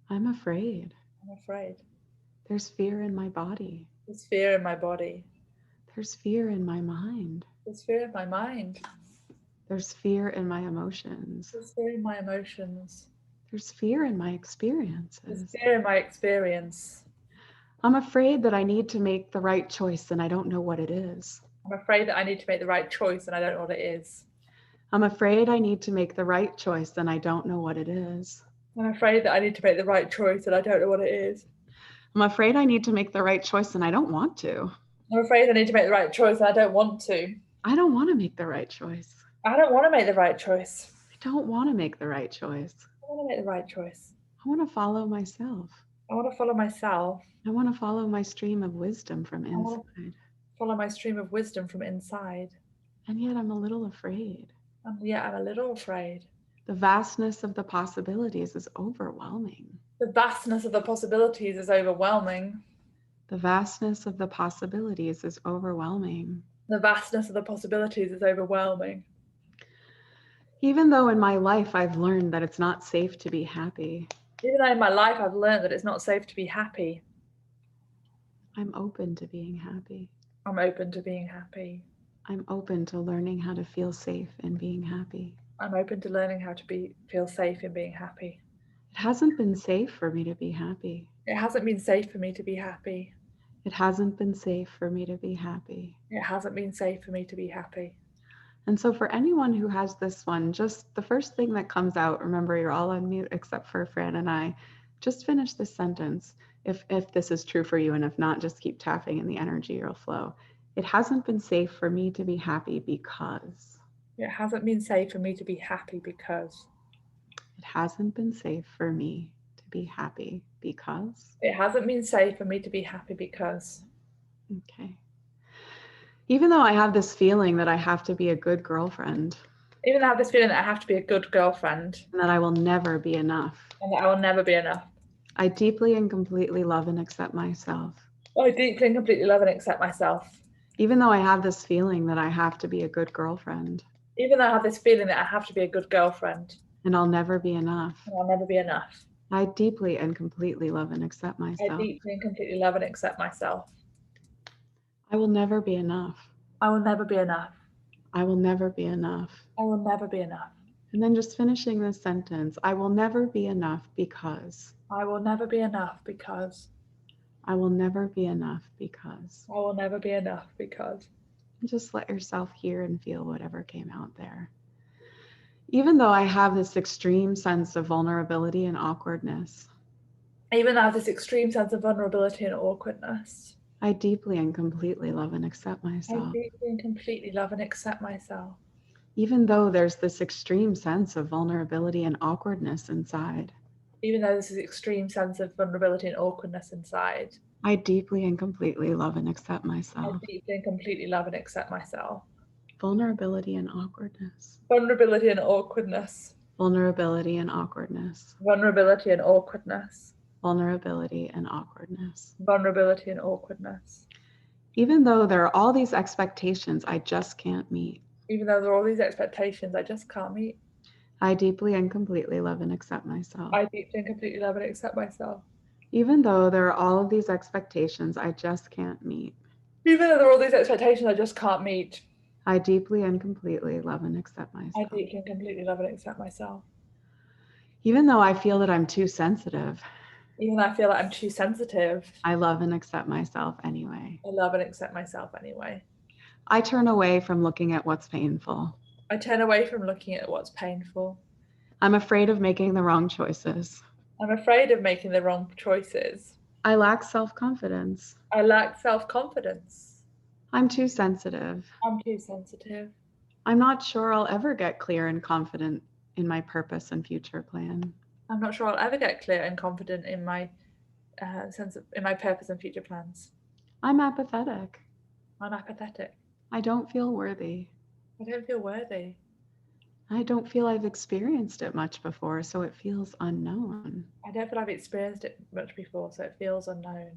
I'm afraid. I'm afraid. There's fear in my body. There's fear in my body. There's fear in my mind. There's fear in my mind. There's fear in my emotions. There's fear in my emotions. There's fear in my There's experiences. fear in my experience. I'm afraid that I need to make the right choice and I don't know what it is. I'm afraid that I need to make the right choice and I don't know what it is. I'm afraid I need to make the right choice and I don't know what it is. I'm afraid that I need to make the right choice and I don't know what it is. I'm afraid I need to make the right choice and I don't want to. I'm afraid I need to make the right choice and I don't want to. I don't want to make the right choice. I don't want to make the right choice. I don't want to make the right choice. I want to make the right choice. I want to follow myself. I want to follow myself. I want to follow my stream of wisdom from want inside. Follow my stream of wisdom from inside. And yet I'm a little afraid. And yet I'm a little afraid. The vastness of the possibilities is overwhelming. The vastness of the possibilities is overwhelming. The vastness of the possibilities is overwhelming. The vastness of the possibilities is overwhelming. Even though in my life I've learned that it's not safe to be happy. Even though in my life I've learned that it's not safe to be happy. I'm open to being happy. I'm open to being happy. I'm open to learning how to feel safe in being happy. I'm open to learning how to feel safe in being happy. It hasn't been safe for me to be happy. It hasn't been safe for me to be happy. It hasn't been safe for me to be happy. It hasn't been safe for me to be happy. And so for anyone who has this one, just the first thing that comes out, remember you're all on mute except for Fran and I, just finish this sentence. If this is true for you, and if not, just keep tapping and the energy will flow. It hasn't been safe for me to be happy because. It hasn't been safe for me to be happy because. It hasn't been safe for me to be happy because. It hasn't been safe for me to be happy because. Okay. Even though I have this feeling that I have to be a good girlfriend. Even though I have this feeling that I have to be a good girlfriend. And that I will never be enough. And that I will never be enough. I deeply and completely love and accept myself. I deeply and completely love and accept myself. Even though I have this feeling that I have to be a good girlfriend. Even though I have this feeling that I have to be a good girlfriend. And I'll never be enough. And I'll never be enough. I deeply and completely love and accept myself. I deeply and completely love and accept myself. I will never be enough. I will never be enough. I will never be enough. I will never be enough. And then just finishing this sentence, I will never be enough because. I will never be enough because. I will never be enough because. I will never be enough because. Just let yourself hear and feel whatever came out there. Even though I have this extreme sense of vulnerability and awkwardness. Even though I have this extreme sense of vulnerability and awkwardness. I deeply and completely love and accept myself. I deeply and completely love and accept myself. Even though there's this extreme sense of vulnerability and awkwardness inside. Even though there's this extreme sense of vulnerability and awkwardness inside. I deeply and completely love and accept I myself. deeply and completely love and accept myself. Vulnerability and awkwardness. Vulnerability and awkwardness. Vulnerability and awkwardness. Vulnerability and awkwardness. Vulnerability and awkwardness. Vulnerability and awkwardness. Even though there are all these expectations I just can't meet. Even though there are all these expectations I just can't meet. I deeply and completely love and accept myself. I deeply and completely love and accept myself. Even though there are all of these expectations I just can't meet. Even though there are all these expectations I just can't meet. I deeply and completely love and accept I myself. deeply and completely love and accept myself. Even though I feel that I'm too sensitive. Even though I feel like I'm too sensitive. I love and accept myself anyway. I love and accept myself anyway. I turn away from looking at what's painful. I turn away from looking at what's painful. I'm afraid of making the wrong choices. I'm afraid of making the wrong choices. I lack self-confidence. I lack self-confidence. I'm too sensitive. I'm too sensitive. I'm not sure I'll ever get clear and confident in my purpose and future plan. I'm not sure I'll ever get clear and confident in my in my purpose and future plans. I'm apathetic. I'm apathetic. I don't feel worthy. I don't feel worthy. I don't feel I've experienced it much before, so it feels unknown. I don't feel I've experienced it much before, so it feels unknown.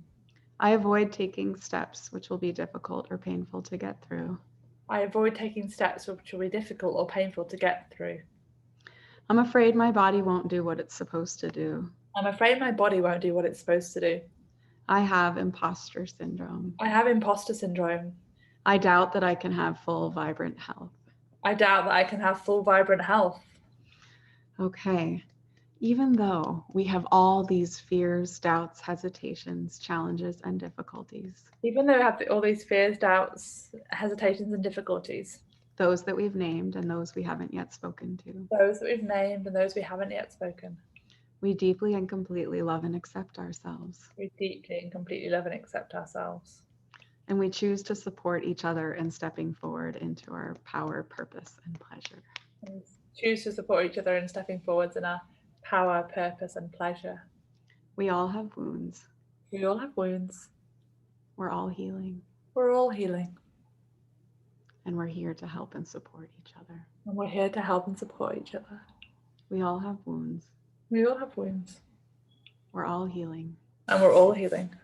I avoid taking steps which will be difficult or painful to get through. I avoid taking steps which will be difficult or painful to get through. I'm afraid my body won't do what it's supposed to do. I'm afraid my body won't do what it's supposed to do. I have imposter syndrome. I have imposter syndrome. I doubt that I can have full, vibrant health. I doubt that I can have full, vibrant health. Okay. Even though we have all these fears, doubts, hesitations, challenges, and difficulties. Even though we have all these fears, doubts, hesitations, and difficulties. Those that we've named and those we haven't yet spoken to. Those that we've named and those we haven't yet spoken. We deeply and completely love and accept ourselves. We deeply and completely love and accept ourselves. And we choose to support each other in stepping forward into our power, purpose, and pleasure. And choose to support each other in stepping forwards in our power, purpose, and pleasure. We all have wounds. We all have wounds. We're all healing. We're all healing. And we're here to help and support each other. And we're here to help and support each other. We all have wounds. We all have wounds. We're all healing. And we're all healing.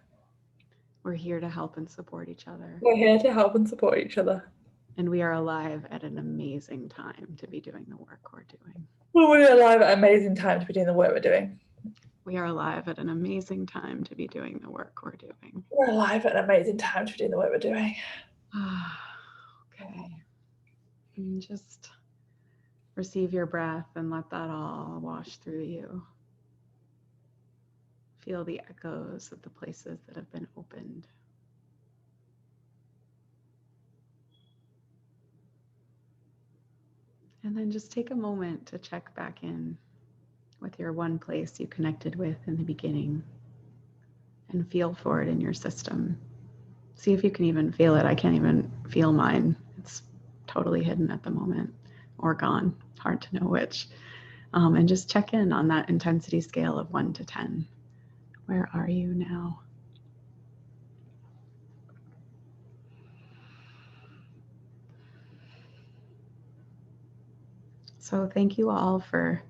We're here to help and support each other. We're here to help and support each other. And we are alive at an amazing time to be doing the work we're doing. Well, we're alive at an amazing time to be doing the work we're doing. We are alive at an amazing time to be doing the work we're doing. We're alive at an amazing time to be doing the work we're doing. Okay. And just receive your breath and let that all wash through you. Feel the echoes of the places that have been opened. And then just take a moment to check back in with your one place you connected with in the beginning and feel for it in your system. See if you can even feel it. I can't even feel mine. It's totally hidden at the moment or gone. It's hard to know which. And just check in on that intensity scale of 1 to 10. Where are you now? So thank you all for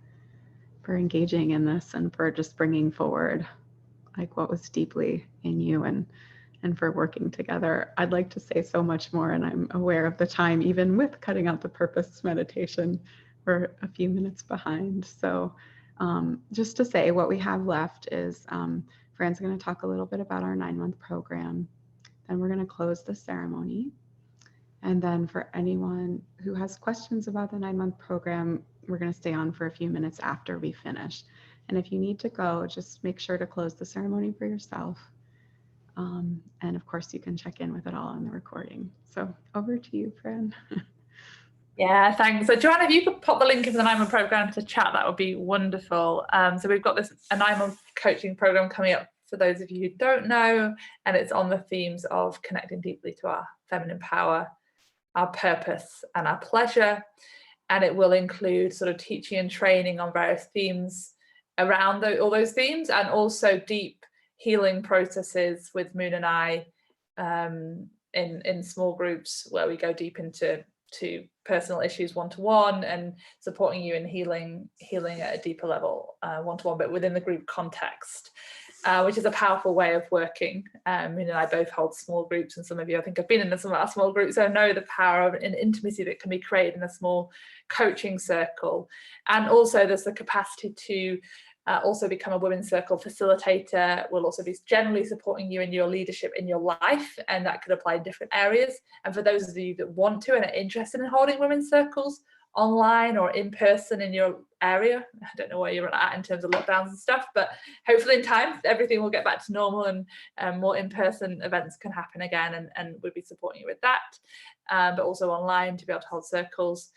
engaging in this and for just bringing forward like what was deeply in you and for working together. I'd like to say so much more, and I'm aware of the time, even with cutting out the purpose meditation, we're a few minutes behind. So just to say what we have left is Fran's going to talk a little bit about our 9-month program. Then we're going to close the ceremony. And then for anyone who has questions about the 9-month program, we're going to stay on for a few minutes after we finish. And if you need to go, just make sure to close the ceremony for yourself. And of course, you can check in with it all on the recording. So over to you, Fran. Yeah, thanks. So Joanna, if you could pop the link of the 9-month program to chat, that would be wonderful. So we've got a 9-month coaching program coming up for those of you who don't know, and it's on the themes of connecting deeply to our feminine power, our purpose, and our pleasure. And it will include sort of teaching and training on various themes around all those themes, and also deep healing processes with Moon and I in small groups where we go deep into personal issues one-to-one and supporting you in healing at a deeper level one-to-one, but within the group context, which is a powerful way of working. Moon and I both hold small groups, and some of you I think have been in some of our small groups, so know the power of an intimacy that can be created in a small coaching circle. And also there's the capacity to also become a women's circle facilitator. We'll also be generally supporting you in your leadership in your life, and that could apply in different areas. And for those of you that want to and are interested in holding women's circles online or in person in your area, I don't know where you're at in terms of lockdowns and stuff, but hopefully in time everything will get back to normal and more in-person events can happen again, and we'll be supporting you with that, but also online to be able to hold circles.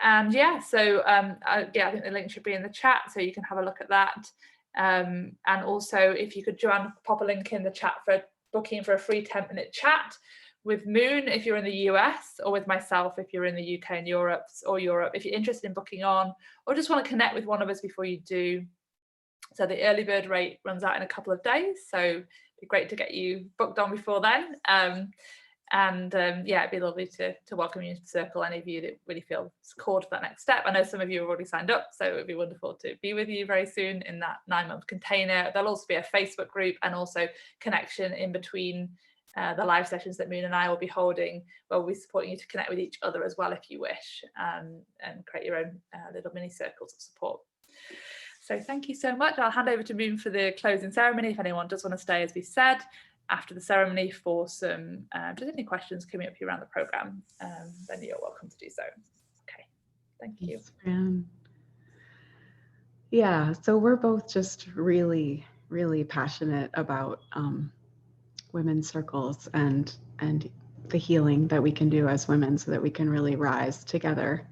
And yeah, so I think the link should be in the chat, so you can have a look at that. And also, if you could, Joanne, pop a link in the chat for booking for a free 10-minute chat with Moon if you're in the US, or with myself if you're in the UK and Europe, if you're interested in booking on, or just want to connect with one of us before you do. So the early bird rate runs out in a couple of days, so it'd be great to get you booked on before then. It'd be lovely to welcome you into the circle, any of you that really feel called to that next step. I know some of you have already signed up, so it would be wonderful to be with you very soon in that 9-month container. There'll also be a Facebook group and also connection in between the live sessions that Moon and I will be holding, where we'll be supporting you to connect with each other as well if you wish, and create your own little mini circles of support. So thank you so much. I'll hand over to Moon for the closing ceremony. If anyone does want to stay, as we said, after the ceremony for some just any questions coming up here around the program, then you're welcome to do so. Okay, thank you. Thanks, Fran. Yeah, so we're both just really, really passionate about women's circles and the healing that we can do as women, so that we can really rise together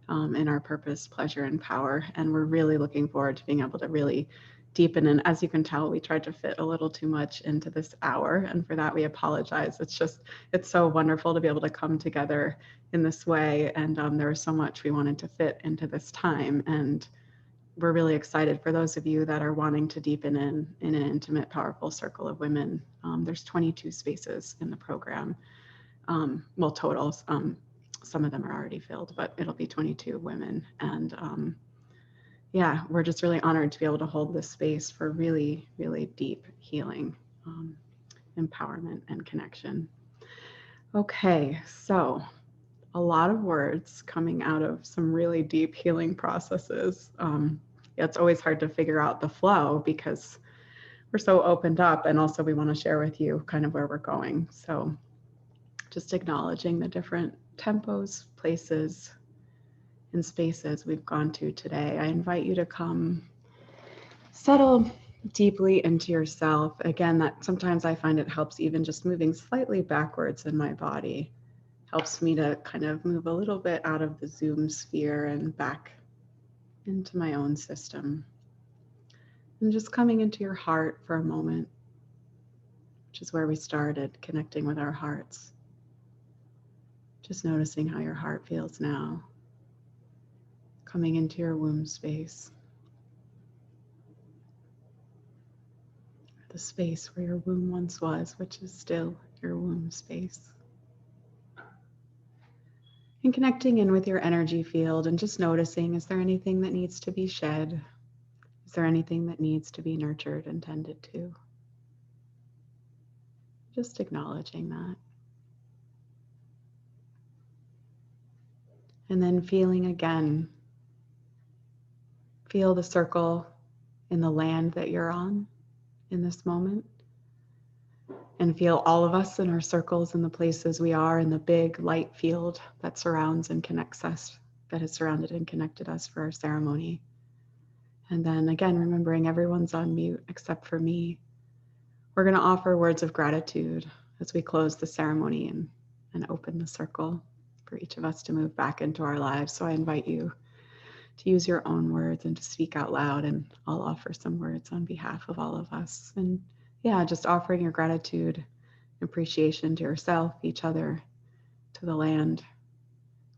in our purpose, pleasure, and power. And we're really looking forward to being able to really deepen. And as you can tell, we tried to fit a little too much into this hour, and for that we apologize. It's so wonderful to be able to come together in this way, and there was so much we wanted to fit into this time, and we're really excited for those of you that are wanting to deepen in an intimate, powerful circle of women. There's 22 spaces in the program, well, totals. Some of them are already filled, but it'll be 22 women. And yeah, we're just really honored to be able to hold this space for really, really deep healing, empowerment, and connection. Okay, so a lot of words coming out of some really deep healing processes. It's always hard to figure out the flow because we're so opened up, and also we want to share with you kind of where we're going. So just acknowledging the different tempos, places, and spaces we've gone to today. I invite you to come settle deeply into yourself. Again, that sometimes I find it helps even just moving slightly backwards in my body. Helps me to kind of move a little bit out of the Zoom sphere and back into my own system. And just coming into your heart for a moment, which is where we started, connecting with our hearts. Just noticing how your heart feels now. Coming into your womb space. The space where your womb once was, which is still your womb space. And connecting in with your energy field and just noticing, is there anything that needs to be shed? Is there anything that needs to be nurtured and tended to? Just acknowledging that. And then feeling again. Feel the circle in the land that you're on in this moment. And feel all of us in our circles in the places we are in the big light field that surrounds and connects us, that has surrounded and connected us for our ceremony. And then again, remembering everyone's on mute except for me. We're going to offer words of gratitude as we close the ceremony and open the circle for each of us to move back into our lives. So I invite you to use your own words and to speak out loud, and I'll offer some words on behalf of all of us. And yeah, just offering your gratitude, appreciation to yourself, each other, to the land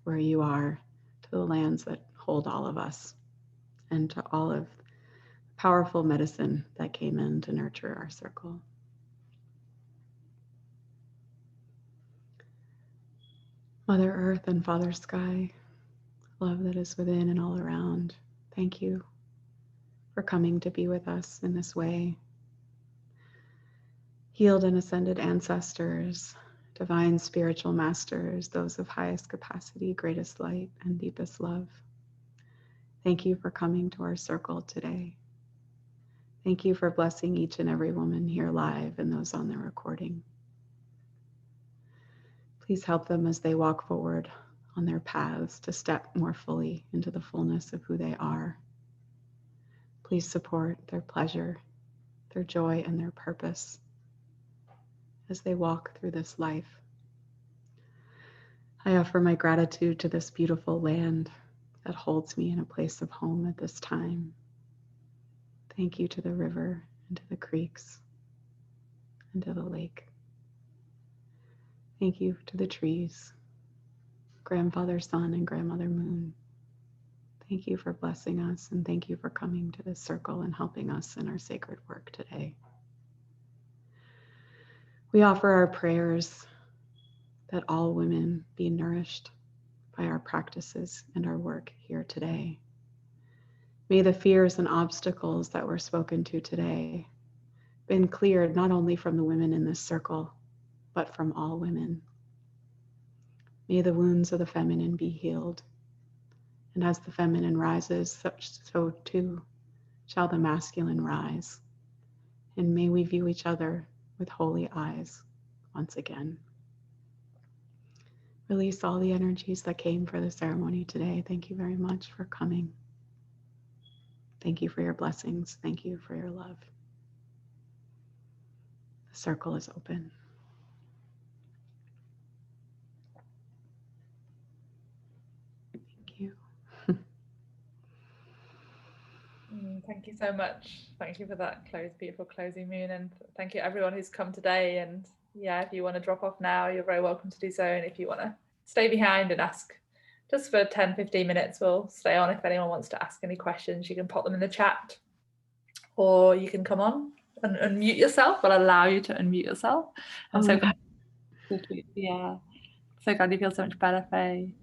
where you are, to the lands that hold all of us, and to all of powerful medicine that came in to nurture our circle. Mother Earth and Father Sky, love that is within and all around, thank you for coming to be with us in this way. Healed and ascended ancestors, divine spiritual masters, those of highest capacity, greatest light, and deepest love, thank you for coming to our circle today. Thank you for blessing each and every woman here live and those on the recording. Please help them as they walk forward on their paths to step more fully into the fullness of who they are. Please support their pleasure, their joy, and their purpose as they walk through this life. I offer my gratitude to this beautiful land that holds me in a place of home at this time. Thank you to the river and to the creeks and to the lake. Thank you to the trees, Grandfather Sun and Grandmother Moon. Thank you for blessing us, and thank you for coming to this circle and helping us in our sacred work today. We offer our prayers that all women be nourished by our practices and our work here today. May the fears and obstacles that were spoken to today been cleared not only from the women in this circle, but from all women. May the wounds of the feminine be healed. And as the feminine rises, so too shall the masculine rise. And may we view each other with holy eyes once again. Release all the energies that came for the ceremony today. Thank you very much for coming. Thank you for your blessings. Thank you for your love. The circle is open. Thank you. Thank you so much. Thank you for that beautiful closing moon, and thank you everyone who's come today. And yeah, if you want to drop off now, you're very welcome to do so. And if you want to stay behind and ask just for 10-15 minutes, we'll stay on. If anyone wants to ask any questions, you can pop them in the chat, or you can come on and unmute yourself. We'll allow you to unmute yourself. I'm so glad. Yeah, so glad you feel so much better, Faye.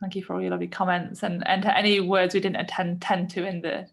Thank you for all your lovely comments, and to any words we didn't attend to in the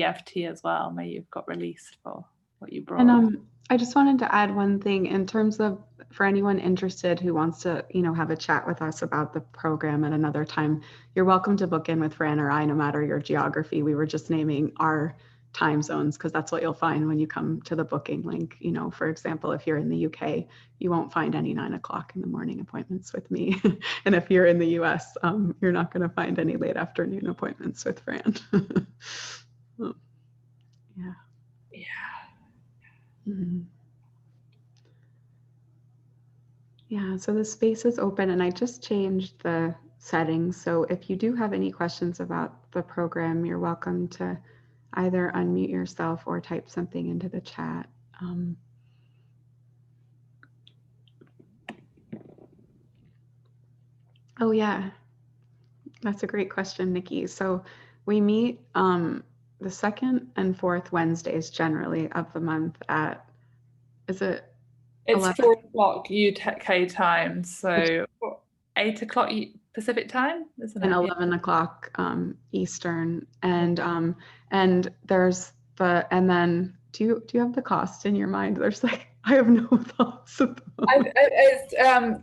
EFT as well. May you've got released for what you brought. And I just wanted to add one thing in terms of, for anyone interested who wants to, have a chat with us about the program at another time, you're welcome to book in with Fran or I, no matter your geography. We were just naming our time zones because that's what you'll find when you come to the booking link. For example, if you're in the UK, you won't find any 9 o'clock in the morning appointments with me. And if you're in the US, you're not going to find any late afternoon appointments with Fran. Yeah. Mm-hmm. Yeah, so the space is open, and I just changed the settings. So if you do have any questions about the program, you're welcome to either unmute yourself or type something into the chat. Oh yeah, that's a great question, Nikki. So we meet the second and fourth Wednesdays generally of the month at, is it? It's 11? 4 o'clock UK time, so 8 o'clock Pacific time, isn't it? And 11 o'clock Eastern. And there's and then do you have the cost in your mind? There's I have no thoughts at the moment.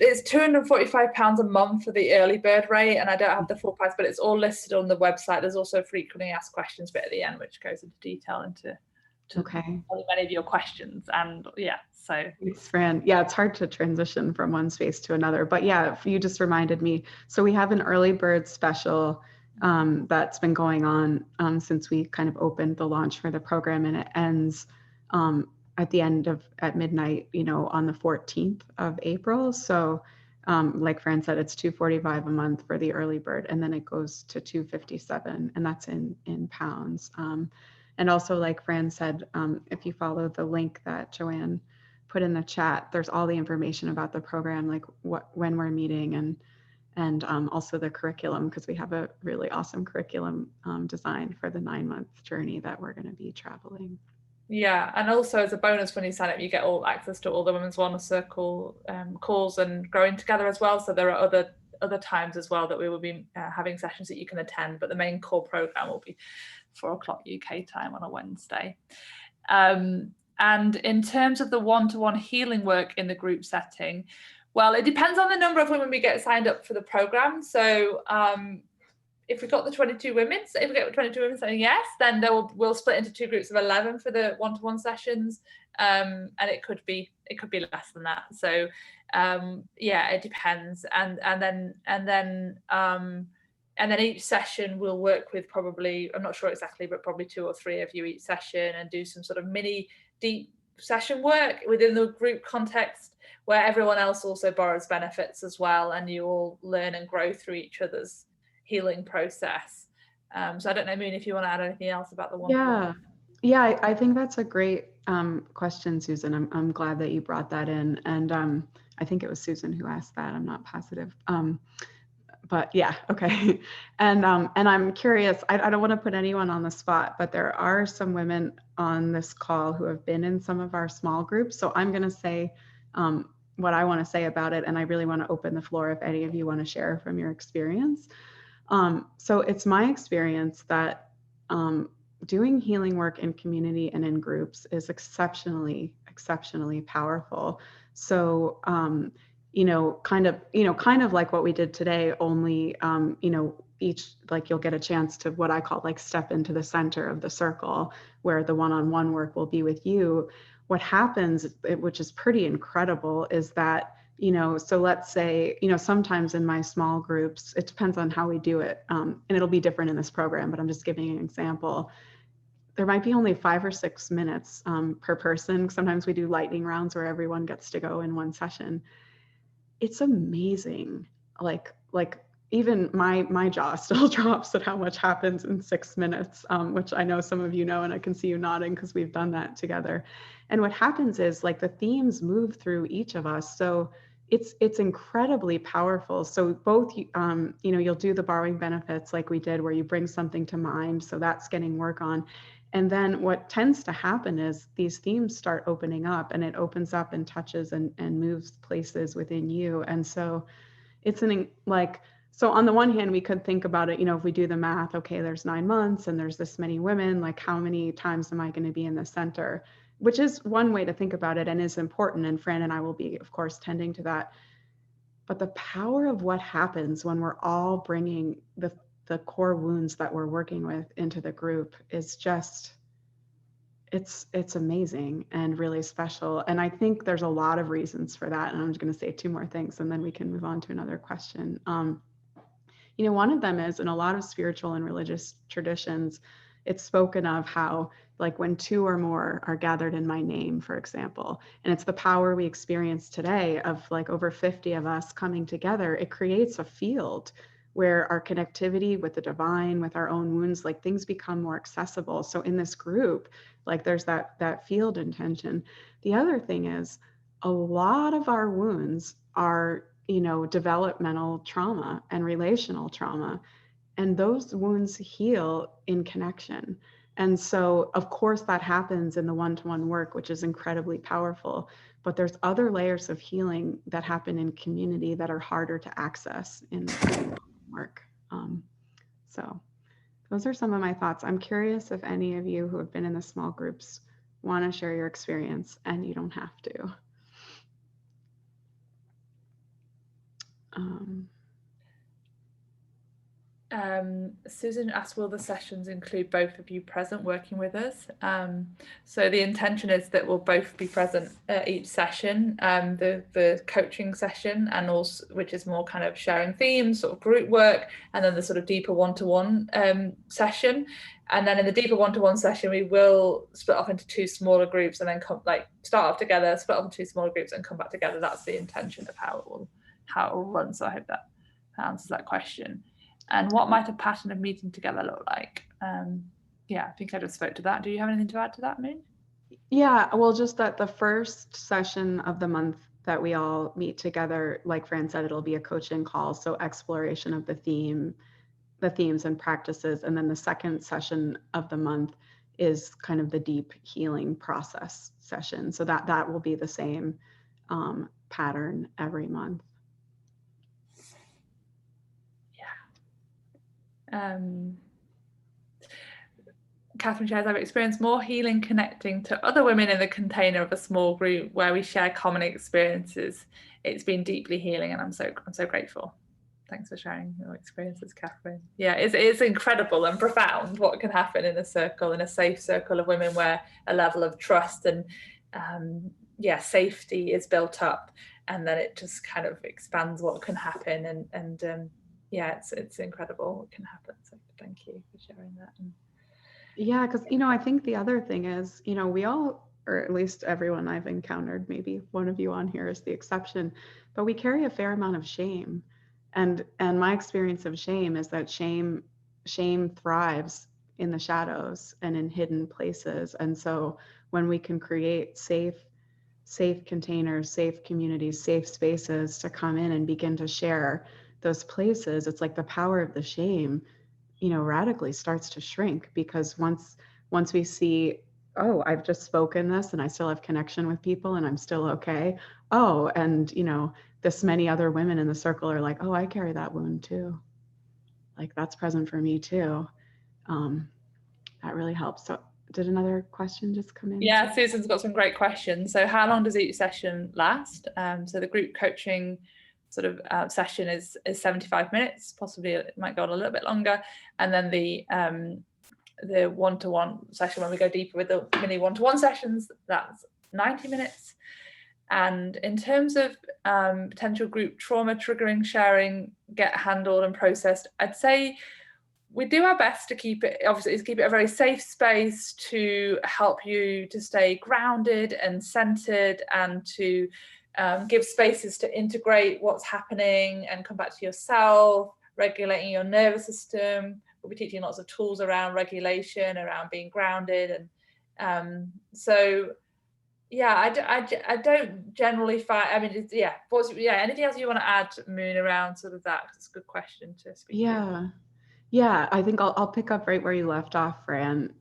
It's £245 a month for the early bird rate, and I don't have the full price, but it's all listed on the website. There's also a frequently asked questions bit at the end, which goes into detail into many of your questions. And yeah, so thanks, Fran. Yeah, it's hard to transition from one space to another, but yeah, you just reminded me. So we have an early bird special that's been going on since we kind of opened the launch for the program, and it ends at midnight, on the 14th of April. So like Fran said, it's $245 a month for the early bird, and then it goes to $257, and that's in pounds. And also, like Fran said, if you follow the link that Joanne put in the chat, there's all the information about the program, like when we're meeting and also the curriculum, because we have a really awesome curriculum designed for the 9-month journey that we're going to be traveling. Yeah, and also as a bonus when you sign up, you get all access to all the Women's Wellness Circle calls and growing together as well. So there are other times as well that we will be having sessions that you can attend, but the main core program will be 4:00 UK time on a Wednesday. And in terms of the one-to-one healing work in the group setting, well, it depends on the number of women we get signed up for the program. So if we've got the 22 women, so if we get 22 women saying yes, then we'll split into 2 groups of 11 for the one-to-one sessions, and it could be less than that. So yeah, it depends, and then each session we'll work with probably, I'm not sure exactly, but probably 2 or 3 of you each session, and do some sort of mini deep session work within the group context where everyone else also borrows benefits as well, and you all learn and grow through each other's healing process. So I don't know, Moon, if you want to add anything else about the one. Yeah, I think that's a great question, Susan. I'm glad that you brought that in, and I think it was Susan who asked that. I'm not positive, but yeah, okay. And I'm curious. I don't want to put anyone on the spot, but there are some women on this call who have been in some of our small groups. So I'm going to say what I want to say about it, and I really want to open the floor if any of you want to share from your experience. So it's my experience that doing healing work in community and in groups is exceptionally powerful. So, kind of like what we did today, only, each, like, you'll get a chance to what I call like step into the center of the circle where the one-on-one work will be with you. What happens, which is pretty incredible, is that so let's say, sometimes in my small groups, it depends on how we do it. And it'll be different in this program, but I'm just giving an example. There might be only 5 or 6 minutes per person. Sometimes we do lightning rounds where everyone gets to go in one session. It's amazing. Like even my jaw still drops at how much happens in 6 minutes, which I know some of you know, and I can see you nodding because we've done that together. And what happens is, like, the themes move through each of us. So it's incredibly powerful. So both, you'll do the borrowing benefits like we did, where you bring something to mind. So that's getting work on. And then what tends to happen is these themes start opening up, and it opens up and touches and moves places within you. And so it's so on the one hand, we could think about it, if we do the math, okay, there's 9 months and there's this many women, like, how many times am I going to be in the center? Which is one way to think about it and is important. And Fran and I will be, of course, tending to that. But the power of what happens when we're all bringing the core wounds that we're working with into the group is just, it's amazing and really special. And I think there's a lot of reasons for that. And I'm just going to say 2 more things, and then we can move on to another question. One of them is, in a lot of spiritual and religious traditions, it's spoken of how, like, when 2 or more are gathered in my name, for example, and it's the power we experience today of, like, over 50 of us coming together, it creates a field where our connectivity with the divine, with our own wounds, like, things become more accessible. So in this group, like, there's that field intention. The other thing is, a lot of our wounds are, developmental trauma and relational trauma. And those wounds heal in connection. And so, of course, that happens in the one-to-one work, which is incredibly powerful. But there's other layers of healing that happen in community that are harder to access in work. So those are some of my thoughts. I'm curious if any of you who have been in the small groups want to share your experience, and you don't have to. Susan asked, will the sessions include both of you present working with us? So the intention is that we'll both be present at each session, the coaching session, and also, which is more kind of sharing themes, sort of group work, and then the sort of deeper one-to-one session. And then in the deeper one-to-one session, we will split off into 2 smaller groups, and then start off together, split off into 2 smaller groups, and come back together. That's the intention of how it will run. So I hope that answers that question. And what might a pattern of meeting together look like? Yeah, I think I just spoke to that. Do you have anything to add to that, Moon? Yeah, well, just that the first session of the month that we all meet together. Like Fran said, it'll be a coaching call. So exploration of the themes and practices. And then the second session of the month is kind of the deep healing process session. So that will be the same pattern every month. Catherine shares, I've experienced more healing connecting to other women in the container of a small group where we share common experiences. It's been deeply healing, and I'm so grateful. Thanks for sharing your experiences, Catherine. Yeah, it's incredible and profound what can happen in a circle, in a safe circle of women, where a level of trust and safety is built up, and then it just kind of expands what can happen. And it's incredible what can happen. So thank you for sharing that. Yeah, because, I think the other thing is, we all, or at least everyone I've encountered, maybe one of you on here is the exception, but we carry a fair amount of shame. And my experience of shame is that shame thrives in the shadows and in hidden places. And so when we can create safe containers, safe communities, safe spaces to come in and begin to share those places, it's like the power of the shame radically starts to shrink, because once we see, oh, I've just spoken this and I still have connection with people and I'm still okay. Oh, and this many other women in the circle are like, oh, I carry that wound too. Like, that's present for me too. That really helps. So did another question just come in? Yeah, Susan's got some great questions. So how long does each session last? So the group coaching sort of session is 75 minutes, possibly it might go on a little bit longer. And then the one-to-one session, when we go deeper with the mini one-to-one sessions, that's 90 minutes. And in terms of potential group trauma triggering, sharing, get handled and processed, I'd say we do our best to keep it a very safe space to help you to stay grounded and centered, and to give spaces to integrate what's happening and come back to yourself, regulating your nervous system. We'll be teaching lots of tools around regulation, around being grounded. And I don't generally find, anything else you want to add, Moon, around sort of that? It's a good question to speak to. Yeah, I think I'll pick up right where you left off, Fran,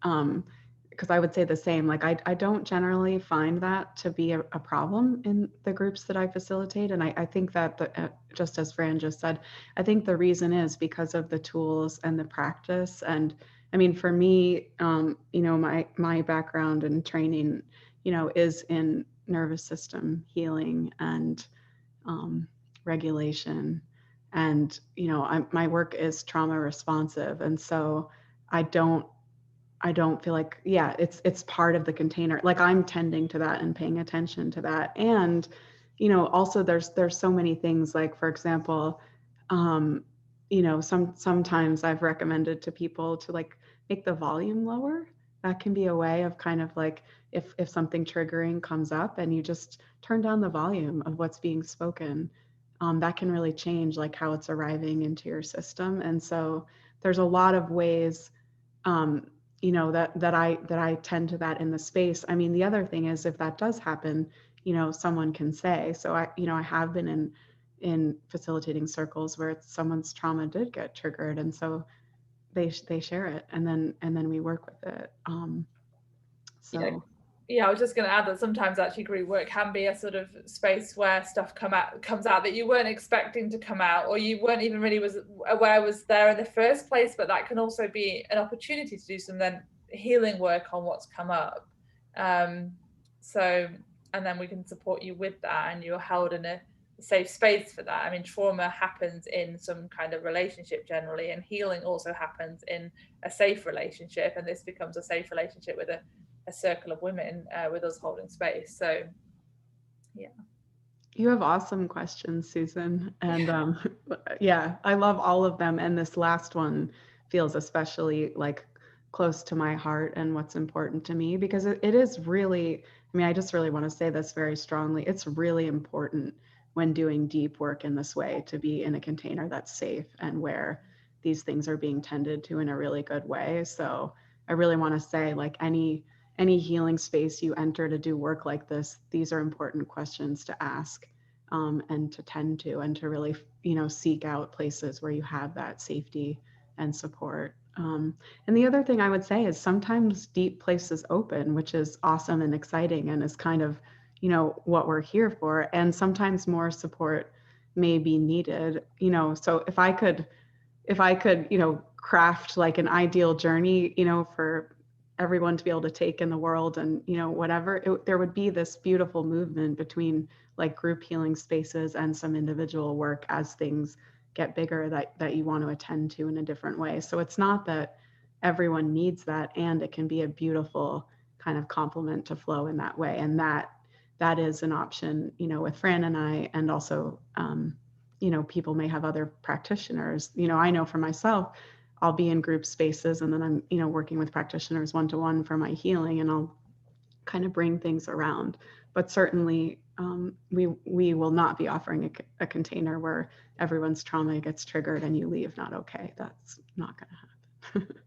because I would say the same. Like, I don't generally find that to be a problem in the groups that I facilitate. And I think that, just as Fran just said, I think the reason is because of the tools and the practice. And I mean, for me, my background and training, is in nervous system healing and regulation. And my work is trauma responsive, and so I don't feel like, it's part of the container. Like, I'm tending to that and paying attention to that. And also there's so many things, like, for example, sometimes I've recommended to people to, like, make the volume lower. That can be a way of kind of, like, if something triggering comes up and you just turn down the volume of what's being spoken, that can really change, like, how it's arriving into your system. And so there's a lot of ways, that I tend to that in the space. I mean, the other thing is, if that does happen, someone can say. So I have been in facilitating circles where someone's trauma did get triggered, and so they share it, and then we work with it. Yeah, I was just going to add that sometimes actually group work can be a sort of space where stuff comes out that you weren't expecting to come out, or you weren't even really aware was there in the first place. But that can also be an opportunity to do some then healing work on what's come up. And then we can support you with that, and you're held in a safe space for that. I mean, trauma happens in some kind of relationship generally, and healing also happens in a safe relationship, and this becomes a safe relationship with a circle of women with us holding space. So yeah, you have awesome questions, Susan, and I love all of them, and this last one feels especially, like, close to my heart and what's important to me, because it is really, I mean, I just really want to say this very strongly. It's really important when doing deep work in this way to be in a container that's safe and where these things are being tended to in a really good way. So I really want to say, like, any any healing space you enter to do work like this, these are important questions to ask, and to tend to, and to really, seek out places where you have that safety and support. And the other thing I would say is sometimes deep places open, which is awesome and exciting and is kind of, what we're here for. And sometimes more support may be needed, so if I could, craft like an ideal journey, for everyone to be able to take in the world, and, whatever, there would be this beautiful movement between like group healing spaces and some individual work as things get bigger that you want to attend to in a different way. So it's not that everyone needs that, and it can be a beautiful kind of complement to flow in that way. And that is an option, with Fran and I, and also, people may have other practitioners. I know for myself, I'll be in group spaces, and then I'm, working with practitioners one-to-one for my healing, and I'll kind of bring things around. But certainly, we will not be offering a container where everyone's trauma gets triggered and you leave not okay. That's not going to happen.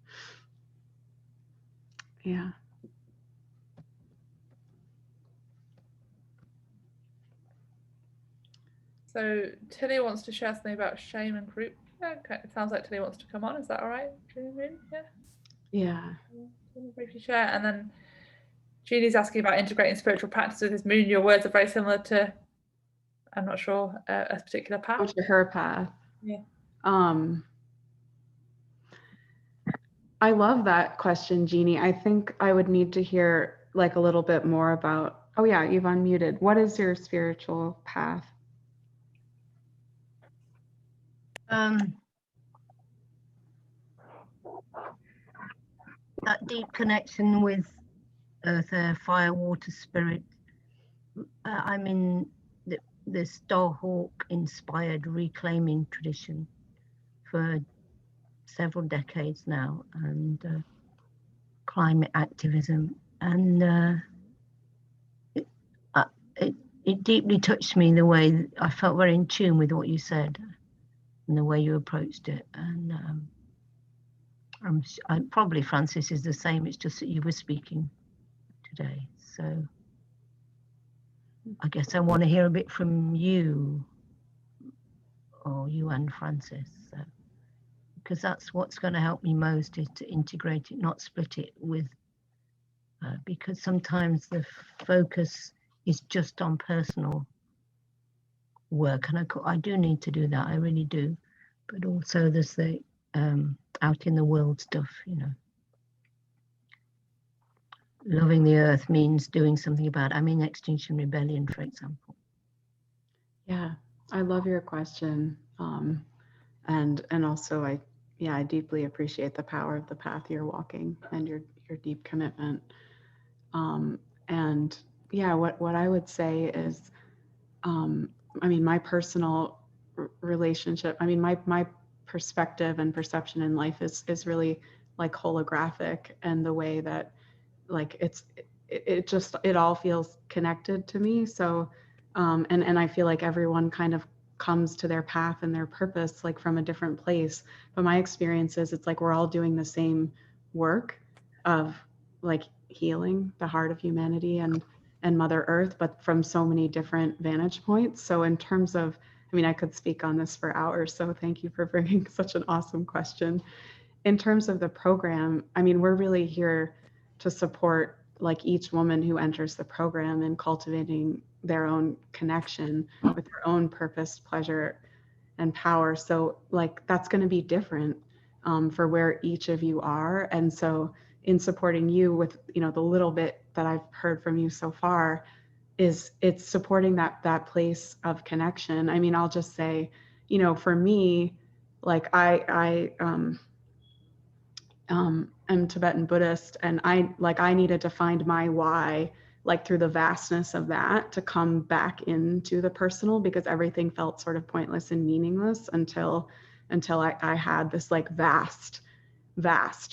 Yeah. So Tilly wants to share something about shame and group. Okay, it sounds like Tilly wants to come on. Is that all right, Julie? Yeah. Yeah. Briefly share, and then Julie's asking about integrating spiritual practice with his moon. Your words are very similar to, I'm not sure, a particular path. To her path. Yeah. I love that question, Jeannie. I think I would need to hear like a little bit more about, oh yeah, you've unmuted. What is your spiritual path? That deep connection with earth, air, fire, water, spirit. I'm in the Starhawk inspired reclaiming tradition for several decades now, and climate activism, and it deeply touched me, the way I felt very in tune with what you said and the way you approached it. And probably Francis is the same. It's just that you were speaking today. So I guess I want to hear a bit from you, or you and Francis, because that's what's going to help me most, is to integrate it, not split it with, because sometimes the focus is just on personal work, and I do need to do that, I really do, but also there's the out in the world stuff, Loving the earth means doing something about it. I mean, Extinction Rebellion, for example. Yeah, I love your question. And also I deeply appreciate the power of the path you're walking and your deep commitment. And yeah, what I would say is, I mean, my personal relationship, I mean, my perspective and perception in life is really like holographic, and the way that like it all feels connected to me. So and I feel like everyone kind of comes to their path and their purpose like from a different place, but my experience is it's like we're all doing the same work of like healing the heart of humanity and Mother Earth, but from so many different vantage points. So in terms of, I mean, I could speak on this for hours, so thank you for bringing such an awesome question. In terms of the program, I mean, we're really here to support like each woman who enters the program in cultivating their own connection with their own purpose, pleasure, and power. So like that's going to be different for where each of you are. And so in supporting you with, the little bit that I've heard from you so far, it's supporting that place of connection. I mean, I'll just say, for me, like I am Tibetan Buddhist, and I needed to find my why, like through the vastness of that, to come back into the personal, because everything felt sort of pointless and meaningless until I had this like vast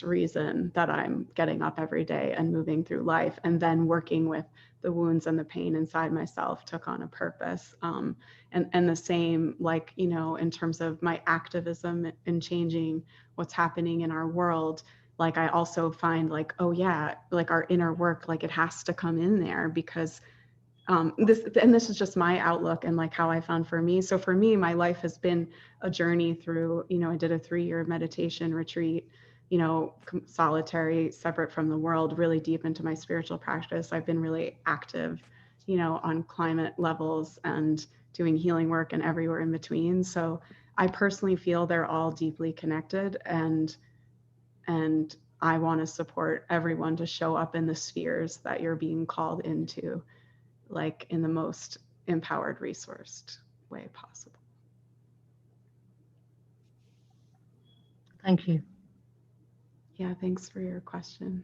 reason that I'm getting up every day and moving through life, and then working with the wounds and the pain inside myself took on a purpose. And the same, like, in terms of my activism in changing what's happening in our world, like I also find like, oh yeah, like our inner work, like it has to come in there, because this is just my outlook and like how I found for me. So for me, my life has been a journey through, you know, I did a 3-year meditation retreat, you know, solitary, separate from the world, really deep into my spiritual practice. I've been really active, you know, on climate levels and doing healing work and everywhere in between. So I personally feel they're all deeply connected, and I want to support everyone to show up in the spheres that you're being called into, like in the most empowered, resourced way possible. Thank you. Yeah, thanks for your question.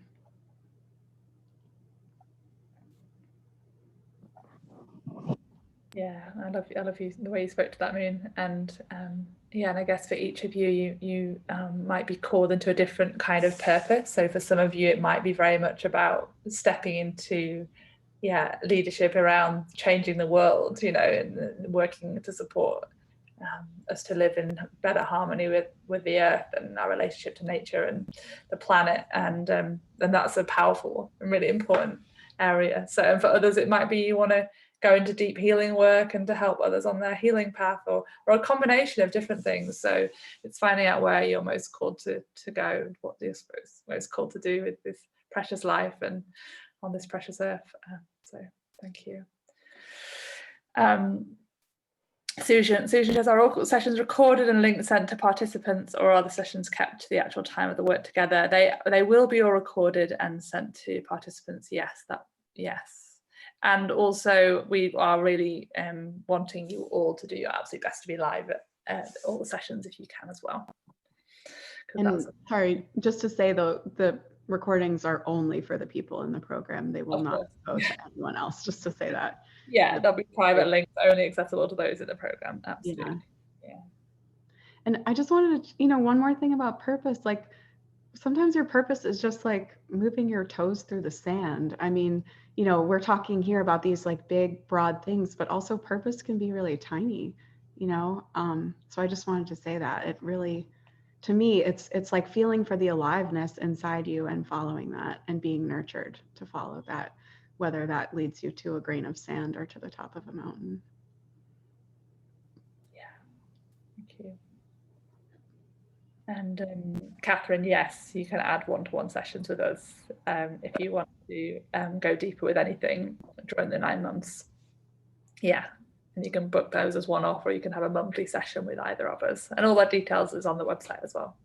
Yeah, I love you, the way you spoke to that, Moon. And yeah, and I guess for each of you, you might be called into a different kind of purpose. So for some of you, it might be very much about stepping into leadership around changing the world, you know, and working to support us to live in better harmony with the earth and our relationship to nature and the planet. And that's a powerful and really important area. So, and for others, it might be you want to go into deep healing work and to help others on their healing path, or a combination of different things. So it's finding out where you're most called to go, what you're most called to do with this precious life and on this precious earth. So thank you. Susan says, are all sessions recorded and linked sent to participants, or are the sessions kept to the actual time of the work together? They will be all recorded and sent to participants. Yes. And also we are really wanting you all to do your absolute best to be live at all the sessions if you can as well. And sorry, just to say though, the recordings are only for the people in the program. They will not go to anyone else, just to say that. Yeah, there'll be private links only accessible to those in the program. Absolutely. Yeah. And I just wanted to, you know, one more thing about purpose, like sometimes your purpose is just like moving your toes through the sand. I mean, you know, we're talking here about these like big, broad things, but also purpose can be really tiny, you know? So I just wanted to say that it really, to me, it's like feeling for the aliveness inside you and following that and being nurtured to follow that, whether that leads you to a grain of sand or to the top of a mountain. Yeah, thank you. And Catherine, yes, you can add one-to-one sessions with us if you want to go deeper with anything during the 9 months. Yeah, and you can book those as one-off, or you can have a monthly session with either of us. And all that details is on the website as well.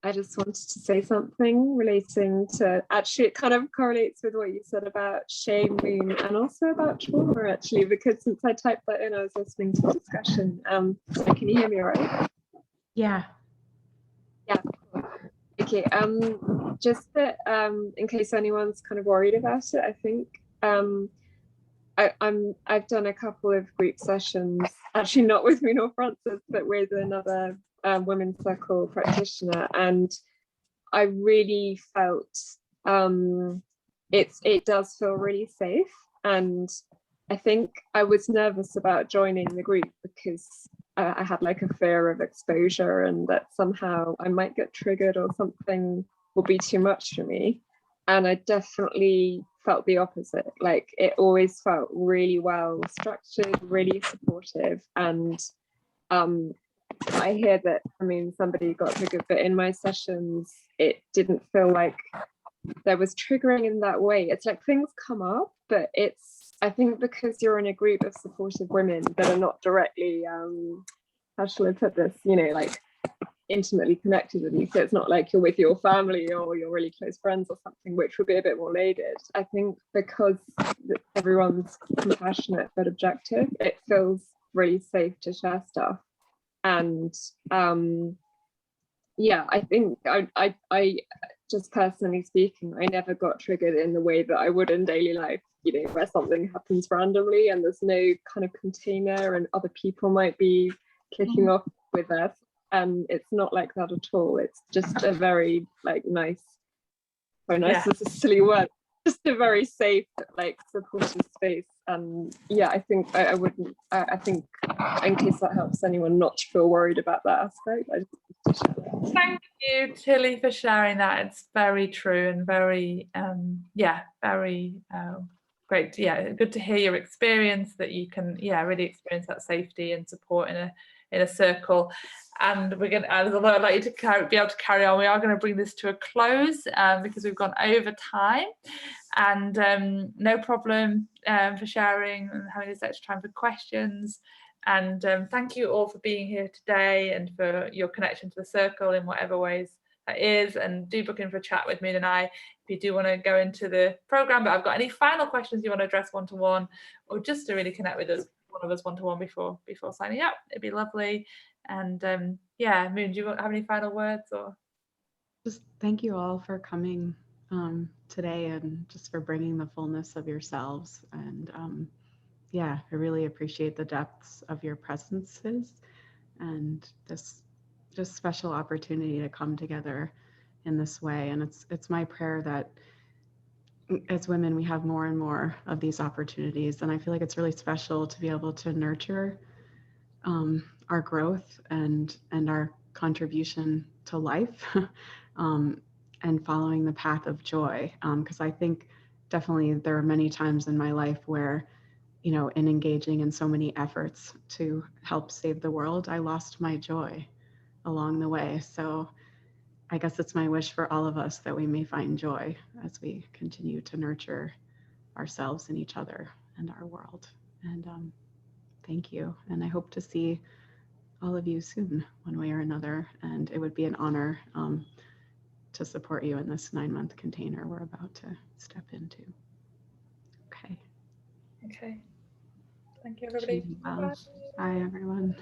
I just wanted to say something relating to, actually it kind of correlates with what you said about shame, Moon, and also about trauma, actually, because since I typed that in, I was listening to the discussion. So can you hear me all right? Yeah. Okay, just that in case anyone's kind of worried about it, I think I've done a couple of group sessions, actually not with Moon or Frances, but with another women's circle practitioner, and I really felt it does feel really safe. And I think I was nervous about joining the group because I had like a fear of exposure and that somehow I might get triggered or something will be too much for me. And I definitely felt the opposite. Like it always felt really well structured, really supportive. And I hear that, I mean, somebody got triggered, but in my sessions, it didn't feel like there was triggering in that way. It's like things come up, but it's, I think because you're in a group of supportive women that are not directly, how shall I put this, you know, like intimately connected with you. So it's not like you're with your family or your really close friends or something, which would be a bit more loaded. I think because everyone's compassionate but objective, it feels really safe to share stuff. And yeah, I think I just personally speaking, I never got triggered in the way that I would in daily life, you know, where something happens randomly and there's no kind of container and other people might be kicking off with us. And it's not like that at all. It's just a very like nice, very nice is a silly word, just a very safe, like supportive space. And yeah, I think I wouldn't, I think in case that helps anyone not to feel worried about that aspect, I just have to share that. Thank you, Tilly, for sharing that. It's very true and very, very great. Yeah, good to hear your experience, that you can, really experience that safety and support in a circle. And we're going to, although I'd like you to be able to carry on, we are going to bring this to a close because we've gone over time. And no problem for sharing and having this extra time for questions. And thank you all for being here today and for your connection to the circle in whatever ways that is. And do book in for a chat with me and I if you do want to go into the program. But I've got any final questions you want to address one-to-one, or just to really connect with us, one of us one-to-one before signing up, it'd be lovely. And Moon, do you have any final words? Or just thank you all for coming today, and just for bringing the fullness of yourselves. And I really appreciate the depths of your presences and this just special opportunity to come together in this way. And it's my prayer that as women, we have more and more of these opportunities. And I feel like it's really special to be able to nurture our growth and our contribution to life and following the path of joy. Because I think definitely there are many times in my life where, in engaging in so many efforts to help save the world, I lost my joy along the way. So I guess it's my wish for all of us that we may find joy as we continue to nurture ourselves and each other and our world. And thank you. And I hope to see all of you soon, one way or another. And it would be an honor to support you in this 9-month container we're about to step into. Okay. okay. Thank you, everybody. Bye, everyone.